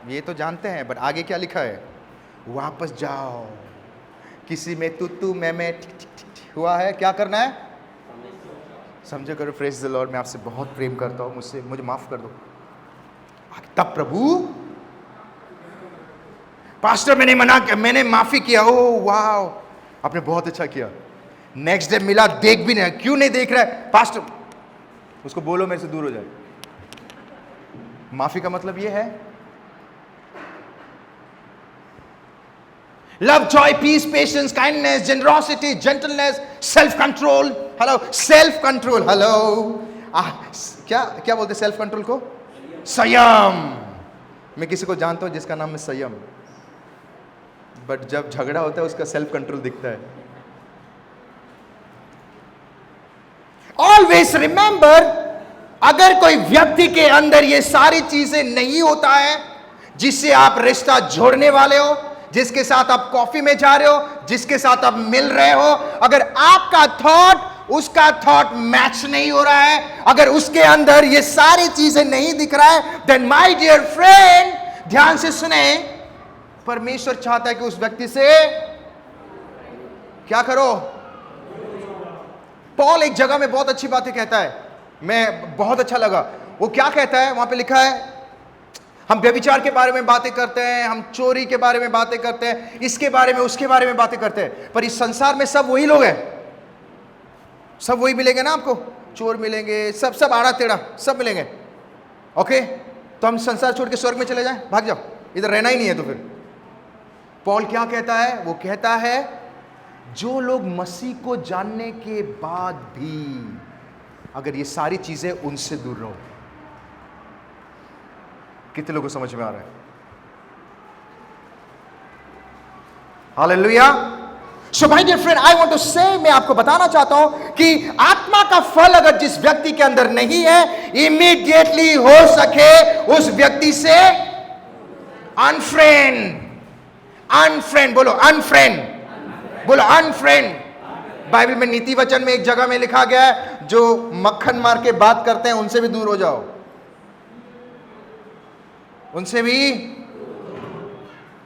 ये तो जानते हैं, बट आगे क्या लिखा है? वापस जाओ। किसी में तू मैं हुआ है, क्या करना है? समझो करो, प्रेज द लॉर्ड, मैं आपसे बहुत प्रेम करता हूँ, मुझे माफ कर दो। तब प्रभु, पास्टर मैंने माफी किया, ओ वाह, आपने बहुत अच्छा किया। नेक्स्ट डे मिला, देख भी नहीं, क्यों नहीं देख रहा है? पास्टर, उसको बोलो मेरे से दूर हो जाए। माफी का मतलब ये है love, joy, peace, patience, kindness, generosity, gentleness, self control. Hello, self control. Hello, क्या बोलते सेल्फ कंट्रोल को? संयम। मैं किसी को जानता हूं जिसका नाम है संयम, बट जब झगड़ा होता है उसका सेल्फ कंट्रोल दिखता है। ऑलवेज रिमेंबर, अगर कोई व्यक्ति के अंदर ये सारी चीजें नहीं होता है, जिससे आप रिश्ता जोड़ने वाले हो, जिसके साथ आप कॉफी में जा रहे हो, जिसके साथ आप मिल रहे हो, अगर आपका थॉट उसका थॉट मैच नहीं हो रहा है, अगर उसके अंदर ये सारी चीजें नहीं दिख रहा है, देन माय डियर फ्रेंड, ध्यान से सुने, परमेश्वर चाहता है कि उस व्यक्ति से क्या करो? पॉल एक जगह में बहुत अच्छी बातें कहता है, मैं बहुत अच्छा लगा। वो क्या कहता है? वहां पे लिखा है, हम व्यभिचार के बारे में बातें करते हैं, हम चोरी के बारे में बातें करते हैं, इसके बारे में उसके बारे में बातें करते हैं, पर इस संसार में सब वही लोग हैं, सब वही मिलेंगे ना आपको? चोर मिलेंगे, सब आड़ा टेढ़ा सब मिलेंगे। ओके, तो हम संसार छोड़ के स्वर्ग में चले जाएं? भाग जाओ, इधर रहना ही नहीं है। तो फिर पॉल क्या कहता है? वो कहता है, जो लोग मसीह को जानने के बाद भी अगर ये सारी चीजें उनसे दूर रहो। कितने लोगों को समझ में आ रहा है? Hallelujah. So my dear friend, I want to say, मैं आपको बताना चाहता हूं कि आत्मा का फल अगर जिस व्यक्ति के अंदर नहीं है, इमीडिएटली हो सके उस व्यक्ति से अनफ्रेंड। बोलो अनफ्रेंड, बोलो अनफ्रेंड। बाइबल में नीति वचन में एक जगह में लिखा गया है, जो मक्खन मार के बात करते हैं उनसे भी दूर हो जाओ। उनसे भी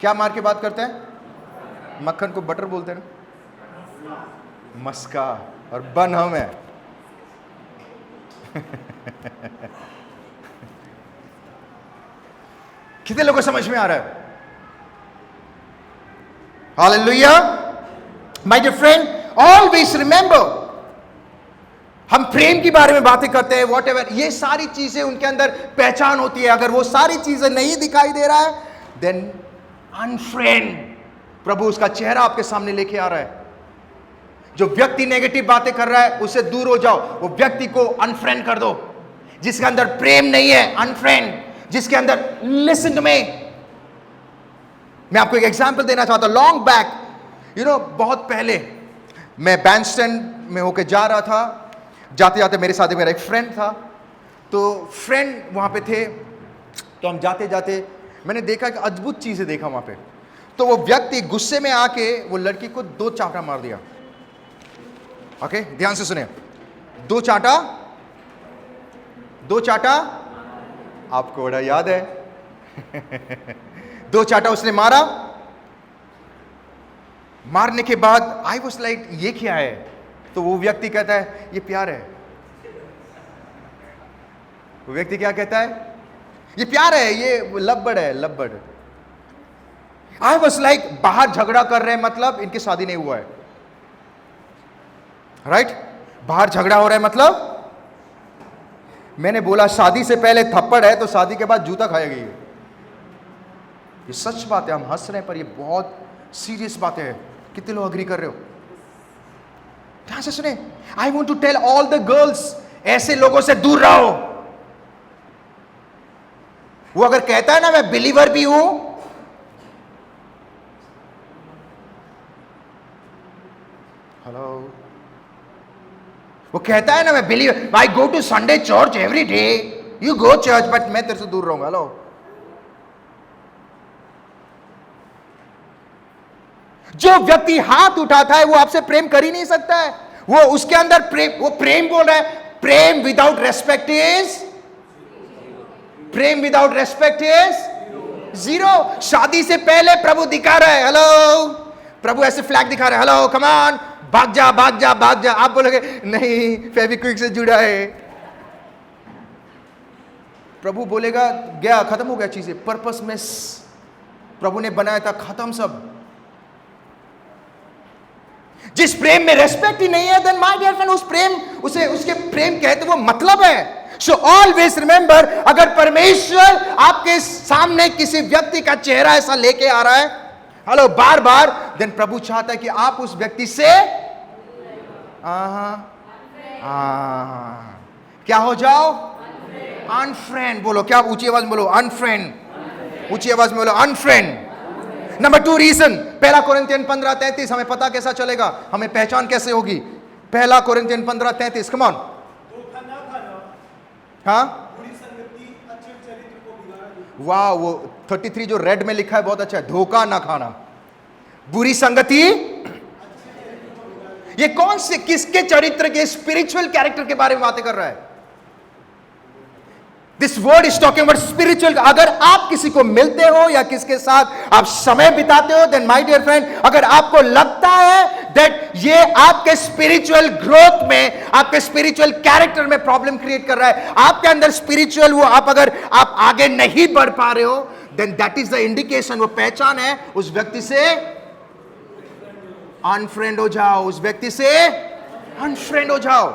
क्या मार के बात करते हैं? मक्खन को बटर बोलते हैं ना, मस्का, और बन हम है। कितने लोगों को समझ में आ रहा है? Hallelujah. My dear friend, always remember, हम प्रेम के बारे में बातें करते हैं, वॉट एवर, ये सारी चीजें उनके अंदर पहचान होती है। अगर वो सारी चीजें नहीं दिखाई दे रहा है, देन अनफ्रेंड। प्रभु उसका चेहरा आपके सामने लेके आ रहा है। जो व्यक्ति नेगेटिव बातें कर रहा है उससे दूर हो जाओ, वो व्यक्ति को अनफ्रेंड कर दो। जिसके अंदर प्रेम नहीं है अनफ्रेंड, जिसके अंदर लिसन टू मी। मैं आपको एक एग्जांपल देना चाहता हूं। लॉन्ग बैक, बहुत पहले मैं बैंड स्टैंड में होके जा रहा था। जाते जाते मेरे साथ मेरा एक फ्रेंड था, तो फ्रेंड वहां पे थे। तो हम जाते जाते मैंने देखा कि अद्भुत चीजें देखा वहां पे। तो वो व्यक्ति गुस्से में आके वो लड़की को 2 चांटा मार दिया। ओके, ध्यान से सुने। 2 चांटा आपको बड़ा याद है। 2 चांटा उसने मारा। मारने के बाद आई वाज लाइक ये क्या है? तो वो व्यक्ति कहता है ये प्यार है। वो व्यक्ति क्या कहता है? ये प्यार है, ये लव्ड है, लव्ड। आई वाज लाइक बाहर झगड़ा कर रहे हैं, मतलब इनकी शादी नहीं हुआ है। राइट? बाहर झगड़ा हो रहा है मतलब। मैंने बोला शादी से पहले थप्पड़ है तो शादी के बाद जूता खाएगी। ये सच बात है, हम हंस रहे हैं पर ये बहुत सीरियस बातें हैं। कितने लोग अग्री कर रहे हो? ध्यान से सुने। I want to tell all the girls, ऐसे लोगों से दूर रहो। वो अगर कहता है ना मैं बिलीवर भी हूं, हेलो, वो कहता है ना मैं believer, I go to Sunday church every day, you go church, but मैं तेरे से दूर रहूंगा। हेलो, जो व्यक्ति हाथ उठाता है वो आपसे प्रेम कर ही नहीं सकता है। वो उसके अंदर प्रेम, वो प्रेम बोल रहा है। प्रेम विदाउट रेस्पेक्ट इज, प्रेम विदाउट रेस्पेक्ट इज जीरो। शादी से पहले प्रभु दिखा रहा है, हेलो, प्रभु ऐसे फ्लैग दिखा रहा है, हेलो कम ऑन, भाग जा भाग जा भाग जा। आप बोलोगे नहीं फेविक्विक से जुड़ा है। प्रभु बोलेगा गया, खत्म हो गया चीजें, पर्पस मिस। प्रभु ने बनाया था, खत्म सब। जिस प्रेम में रेस्पेक्ट ही नहीं है, देन माय डियर फ्रेंड, उस प्रेम, उसे उसके प्रेम कहते वो मतलब है। सो ऑलवेज रिमेंबर, अगर परमेश्वर आपके सामने किसी व्यक्ति का चेहरा ऐसा लेके आ रहा है, हेलो, बार बार, देन प्रभु चाहता है कि आप उस व्यक्ति से क्या हो जाओ? अनफ्रेंड। बोलो, क्या ऊंची आवाज में बोलो? अनफ्रेंड। ऊंची आवाज में बोलो अनफ्रेंड। Number 2 reason, 1 Corinthian 15:33। हमें पता कैसा चलेगा, हमें पहचान कैसे होगी? 1 कोरिन्थियन 15:33, कम ऑन। हाँ, वाह, वो 33 जो रेड में लिखा है बहुत अच्छा है। धोखा ना खाना, बुरी संगति। ये कौन से, किसके चरित्र के, स्पिरिचुअल कैरेक्टर के बारे में बातें कर रहा है? This word is talking about spiritual. अगर आप किसी को मिलते हो या किसके साथ आप समय बिताते हो, देन माय डियर फ्रेंड, अगर आपको लगता है दैट ये आपके स्पिरिचुअल ग्रोथ में, आपके स्पिरिचुअल कैरेक्टर में प्रॉब्लम क्रिएट कर रहा है, आपके अंदर स्पिरिचुअल वो अगर आप आगे नहीं बढ़ पा रहे हो, then that is the indication, वो पहचान है, उस व्यक्ति से अनफ्रेंड हो जाओ। उस व्यक्ति से अनफ्रेंड हो जाओ।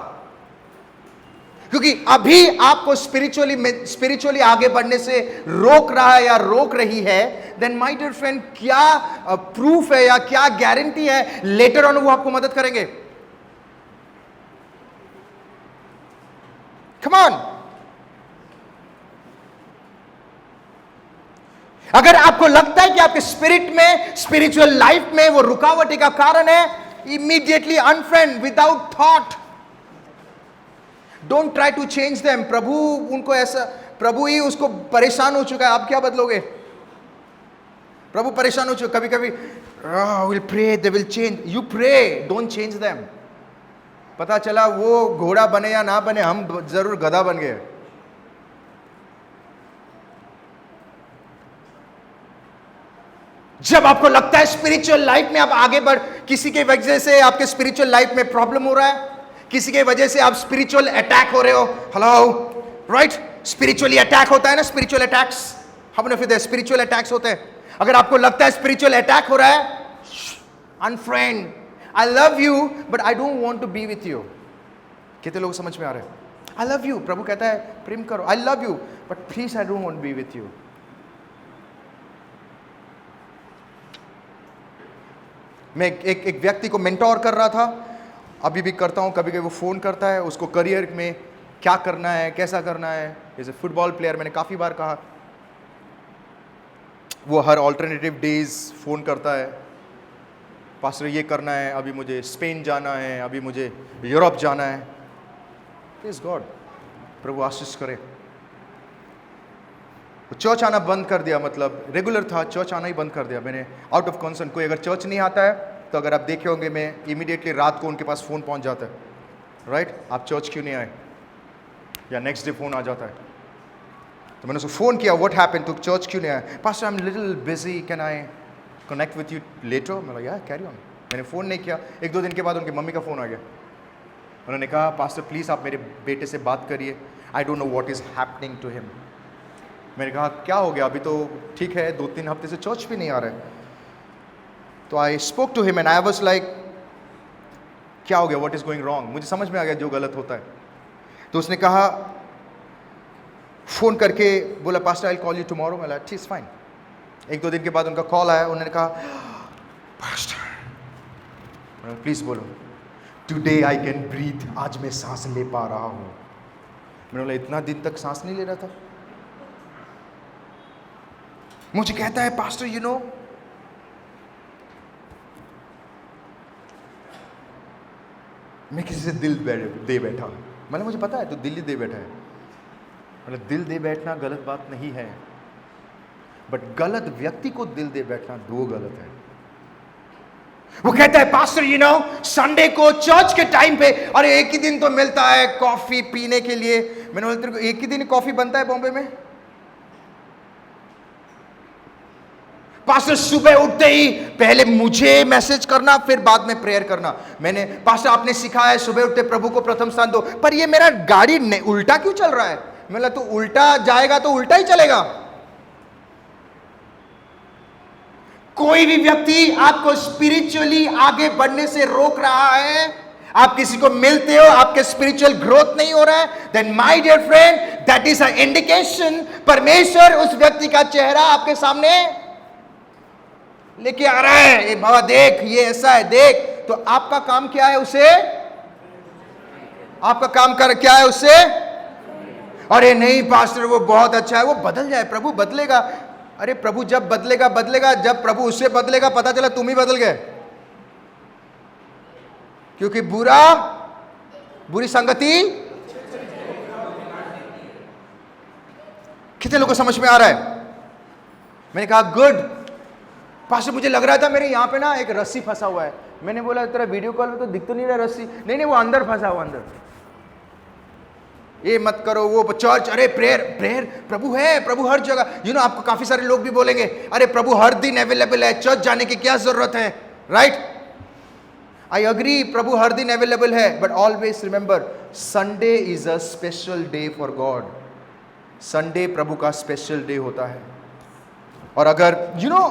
क्योंकि अभी आपको स्पिरिचुअली आगे बढ़ने से रोक रहा है या रोक रही है, देन माय डियर फ्रेंड, क्या प्रूफ है या क्या गारंटी है लेटर ऑन वो आपको मदद करेंगे? Come on. अगर आपको लगता है कि आपके स्पिरिट में, स्पिरिचुअल लाइफ में वो रुकावट का कारण है, immediately unfriend without thought. Don't try to change them. प्रभु उनको ऐसा, प्रभु ही उसको परेशान हो चुका है, आप क्या बदलोगे? प्रभु परेशान हो चुका। कभी कभी will pray they will change, you pray, don't change them. पता चला वो घोड़ा बने या ना बने, हम जरूर गधा बन गए। जब आपको लगता है स्पिरिचुअल लाइफ में आप आगे बढ़, किसी के वजह से आपके स्पिरिचुअल लाइफ में प्रॉब्लम हो रहा है, किसी के वजह से आप स्पिरिचुअल अटैक हो रहे हो, हेलो, राइट? स्पिरिचुअली अटैक होता है ना, स्पिरिचुअल अटैक्स, हमने फिर स्पिरिचुअल अटैक्स होते हैं। अगर आपको लगता है स्पिरिचुअल अटैक हो रहा है, unfriend, I love you but I don't want to be with you. कितने लोग समझ में आ रहे हैं? आई लव यू, प्रभु कहता है प्रेम करो, I love you but please I don't want to be with you. मैं एक व्यक्ति को मेंटोर कर रहा था, अभी भी करता हूँ, कभी कभी वो फ़ोन करता है, उसको करियर में क्या करना है, कैसा करना है। जैसे फुटबॉल प्लेयर, मैंने काफ़ी बार कहा, वो हर ऑल्टरनेटिव डेज फ़ोन करता है, पास्टर ये करना है, अभी मुझे स्पेन जाना है, अभी मुझे यूरोप जाना है। प्लीज गॉड, प्रभु आशीष करे। चर्च आना बंद कर दिया, मतलब रेगुलर था, चर्च आना ही बंद कर दिया मैंने, आउट ऑफ कंसर्न। कोई अगर चर्च नहीं आता है तो अगर आप देखे होंगे, मैं इमीडिएटली रात को उनके पास फ़ोन पहुंच जाता है, राइट, आप चर्च क्यों नहीं आए, या नेक्स्ट डे फ़ोन आ जाता है। तो मैंने उसको फ़ोन किया, व्हाट हैपेंड, तो चर्च क्यों नहीं आया? Pastor I am little busy, can I connect with you later? मैं बोला, या कैरी ऑन। मैंने फ़ोन नहीं किया। 1-2 दिन के बाद उनकी मम्मी का फ़ोन आ गया, उन्होंने कहा, पास्टर प्लीज़ आप मेरे बेटे से बात करिए, I don't know what is happening to him. मैंने कहा क्या हो गया? अभी तो ठीक है, 2-3 हफ्ते से चर्च भी नहीं आ रहा है। तो I spoke to him and I was like, क्या हो गया, व्हाट इज़ गोइंग रॉन्ग? मुझे समझ में आ गया जो गलत होता है। तो उसने कहा, फ़ोन करके बोला, pastor I will call you tomorrow. मैं ठीक इज फाइन। 1-2 दिन के बाद उनका कॉल आया, उन्होंने कहा, पास्टर प्लीज़ बोलो, टुडे आई कैन ब्रीथ, आज मैं सांस ले पा रहा हूँ। मैंने बोला, इतना दिन तक सांस नहीं ले रहा था? मुझे कहता है, पास्टर यू नो, मैं किसी से दिल दे बैठा। मतलब मुझे पता है तो दिल ही दे बैठा है। मतलब दिल दे बैठना गलत बात नहीं है, बट गलत व्यक्ति को दिल दे बैठना दो गलत है। वो कहता है, पास्टर यू नो, संडे को चर्च के टाइम पे, अरे एक ही दिन तो मिलता है कॉफी पीने के लिए। मैंने बोला, तेरे को एक ही दिन कॉफी बनता है बॉम्बे में? पास्टर सुबह उठते ही पहले मुझे मैसेज करना, फिर बाद में प्रेयर करना। मैंने, पास्टर आपने सिखाया है सुबह उठते प्रभु को प्रथम स्थान दो, पर ये मेरा गाड़ी उल्टा क्यों चल रहा है? मैंने तो उल्टा जाएगा तो उल्टा ही चलेगा। कोई भी व्यक्ति आपको स्पिरिचुअली आगे बढ़ने से रोक रहा है, आप किसी को मिलते हो, आपके स्पिरिचुअल ग्रोथ नहीं हो रहा है, then my dear friend, that is a indication परमेश्वर उस व्यक्ति का चेहरा आपके सामने लेके आ रहा है। ए बाबा देख, ये ऐसा है, देख। तो आपका काम क्या है उसे? आपका काम कर क्या है उससे? अरे नहीं पास्टर वो बहुत अच्छा है, वो बदल जाए, प्रभु बदलेगा। अरे प्रभु जब बदलेगा बदलेगा, जब प्रभु उससे बदलेगा पता चला तुम ही बदल गए। क्योंकि बुरी संगति, कितने लोगों को समझ में आ रहा है? मैंने कहा गुड। पास्टर मुझे लग रहा था मेरे यहाँ पे ना एक रस्सी फंसा हुआ है। मैंने बोला, तेरा वीडियो कॉल में तो दिख तो नहीं रहा रस्सी। नहीं वो अंदर फंसा हुआ, अंदर। ये मत करो, वो चर्च, अरे प्रेयर प्रभु है, प्रभु हर जगह। यू नो, आपको काफी सारे लोग भी बोलेंगे, अरे प्रभु हर दिन अवेलेबल है, चर्च जाने की क्या जरूरत है, राइट? आई अग्री, प्रभु हर दिन अवेलेबल है, but always remember, Sunday is a special day for God. Sunday प्रभु का स्पेशल डे होता है। और अगर you know,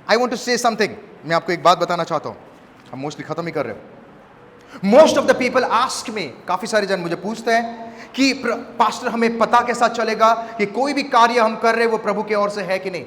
I want to say something, मैं आपको एक बात बताना चाहता हूं, हम मोस्टली खत्म ही कर रहे हैं। Most of the people ask me, काफी सारे जन मुझे पूछते हैं कि पास्टर हमें पता कैसा चलेगा कि कोई भी कार्य हम कर रहे हैं वो प्रभु की ओर से है कि नहीं,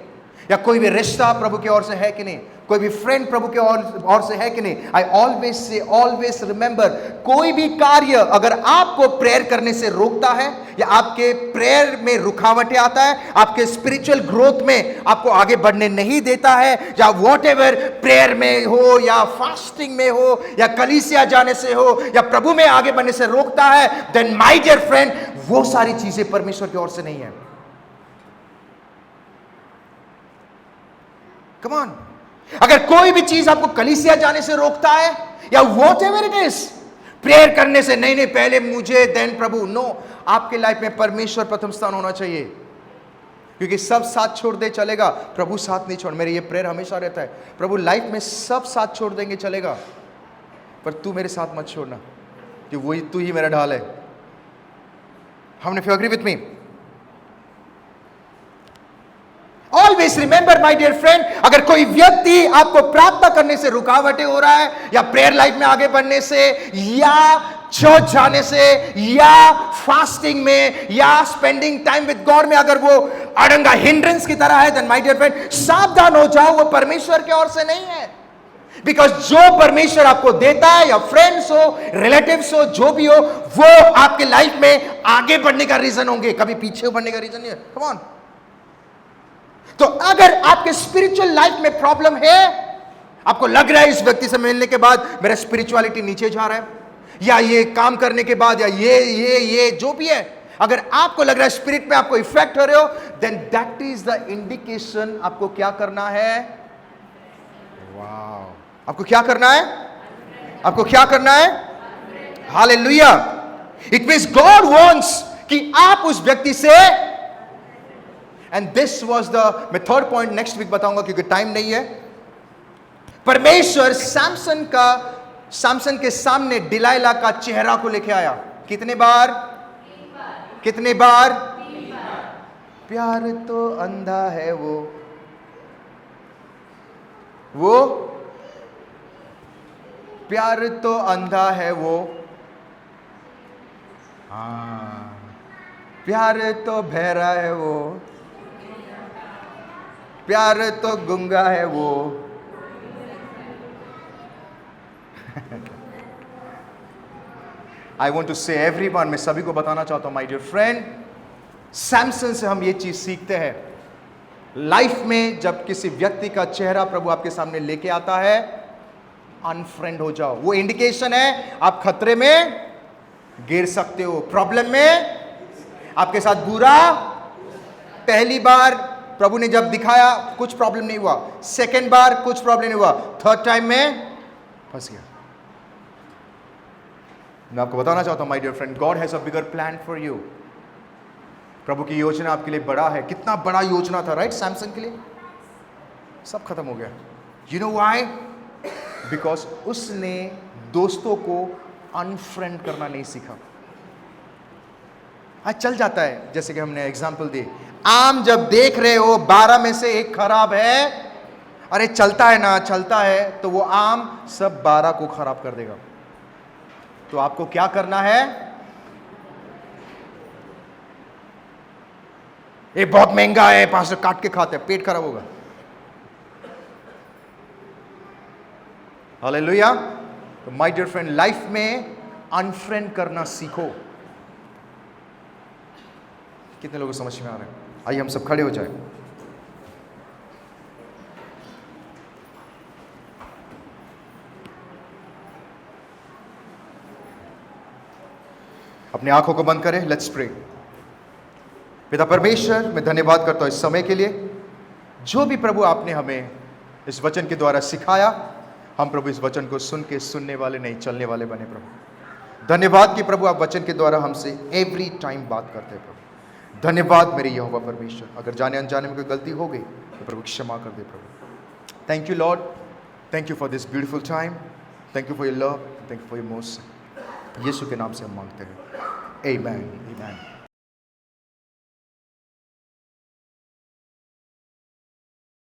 या कोई भी रिश्ता प्रभु की ओर से है कि नहीं, कोई भी फ्रेंड प्रभु के ओर से है कि नहीं। I always say, always remember, कोई भी कार्य अगर आपको प्रेयर करने से रोकता है, या आपके प्रेयर में रुकावटें आता है, आपके स्पिरिचुअल ग्रोथ में आपको आगे बढ़ने नहीं देता है, या व्हाटएवर प्रेयर में हो, या फास्टिंग में हो, या कलीसिया जाने से हो, या प्रभु में आगे बढ़ने से रोकता है, देन माय डियर फ्रेंड, वो सारी चीजें परमेश्वर की ओर से नहीं है। Come on. अगर कोई भी चीज आपको कलीसिया जाने से रोकता है, या व्हाटएवर इट इज, प्रेयर करने से, नहीं पहले मुझे देन प्रभु, नो, आपके लाइफ में परमेश्वर प्रथम स्थान होना चाहिए। क्योंकि सब साथ छोड़ दे चलेगा, प्रभु साथ नहीं छोड़। मेरे ये प्रेयर हमेशा रहता है, प्रभु लाइफ में सब साथ छोड़ देंगे चलेगा, पर तू मेरे साथ मत छोड़ना, कि वही तू ही मेरा ढाल है। हमने, agree with me? Always remember my dear friend, अगर कोई व्यक्ति आपको प्रार्थना करने से रुकावटें हो रहा है, या प्रेयर लाइफ में आगे बढ़ने से, या चर्च जाने से, या फास्टिंग में, या स्पेंडिंग टाइम विद गॉड में अगर वो अड़ंगा हिंड्रेंस की तरह है, देन माय डियर फ्रेंड सावधान हो जाओ, वो परमेश्वर की ओर से नहीं है। बिकॉज जो परमेश्वर आपको देता है, या फ्रेंड्स हो, रिलेटिव्स हो, जो भी हो, वो आपके लाइफ में आगे बढ़ने का रीजन होंगे, कभी पीछे बढ़ने का रीजन नहीं है। Come on. तो अगर आपके स्पिरिचुअल लाइफ में प्रॉब्लम है, आपको लग रहा है इस व्यक्ति से मिलने के बाद मेरा स्पिरिचुअलिटी नीचे जा रहा है, या ये काम करने के बाद, या ये जो भी है, अगर आपको लग रहा है स्पिरिट में आपको इफेक्ट हो रहे हो, then that is the indication आपको क्या करना है। वाओ, आपको क्या करना है? आपको क्या करना है? Hallelujah. It means God wants कि आप उस व्यक्ति से, एंड दिस वाज द, मैं थर्ड पॉइंट नेक्स्ट वीक बताऊंगा क्योंकि टाइम नहीं है। परमेश्वर सैमसन के सामने डिलाइला का चेहरा को लेके आया। कितने बार? कितने बार? प्यार तो अंधा है वो प्यार तो अंधा है वो, हाँ, प्यार तो बहरा है वो, प्यार तो गूंगा है वो। आई वॉन्ट टू से एवरीवन, मैं सभी को बताना चाहता हूं माय डियर फ्रेंड, सैमसन से हम ये चीज सीखते हैं। लाइफ में जब किसी व्यक्ति का चेहरा प्रभु आपके सामने लेके आता है, अनफ्रेंड हो जाओ। वो इंडिकेशन है आप खतरे में गिर सकते हो, प्रॉब्लम में आपके साथ बुरा। पहली बार प्रभु ने जब दिखाया कुछ प्रॉब्लम नहीं हुआ, सेकेंड बार कुछ प्रॉब्लम नहीं हुआ, थर्ड टाइम में फंस गया। मैं आपको बताना चाहता हूं my dear friend, God has a bigger plan for you. प्रभु की योजना आपके लिए बड़ा है। कितना बड़ा योजना था, राइट? सैमसन के लिए सब खत्म हो गया। You know why? बिकॉज उसने दोस्तों को अनफ्रेंड करना नहीं सीखा। आज चल जाता है, जैसे कि हमने एग्जाम्पल दी, आम जब देख रहे हो 12 में से एक खराब है, अरे चलता है ना, चलता है, तो वो आम सब 12 को खराब कर देगा। तो आपको क्या करना है? ये बहुत महंगा है, पास काट के खाते हैं, पेट खराब होगा। हालेलुया। तो माय डियर फ्रेंड, लाइफ में अनफ्रेंड करना सीखो। कितने लोगों को समझ में आ रहा है? आइए हम सब खड़े हो जाए। अपनी आंखों को बंद करें, लेट्स प्रे। पिता परमेश्वर, मैं धन्यवाद करता हूं इस समय के लिए, जो भी प्रभु आपने हमें इस वचन के द्वारा सिखाया, हम प्रभु इस वचन को सुन के सुनने वाले नहीं, चलने वाले बने। प्रभु धन्यवाद कि प्रभु आप वचन के द्वारा हमसे एवरी टाइम बात करते हैं। प्रभु धन्यवाद मेरे यहोवा परमेश्वर, अगर जाने अनजाने में कोई गलती हो गई तो प्रभु क्षमा कर दे। प्रभु thank you lord, thank you for this beautiful time, thank you for your love, thank you for your mercy. Yeshu के नाम से हम मांगते हैं, आमीन, आमीन।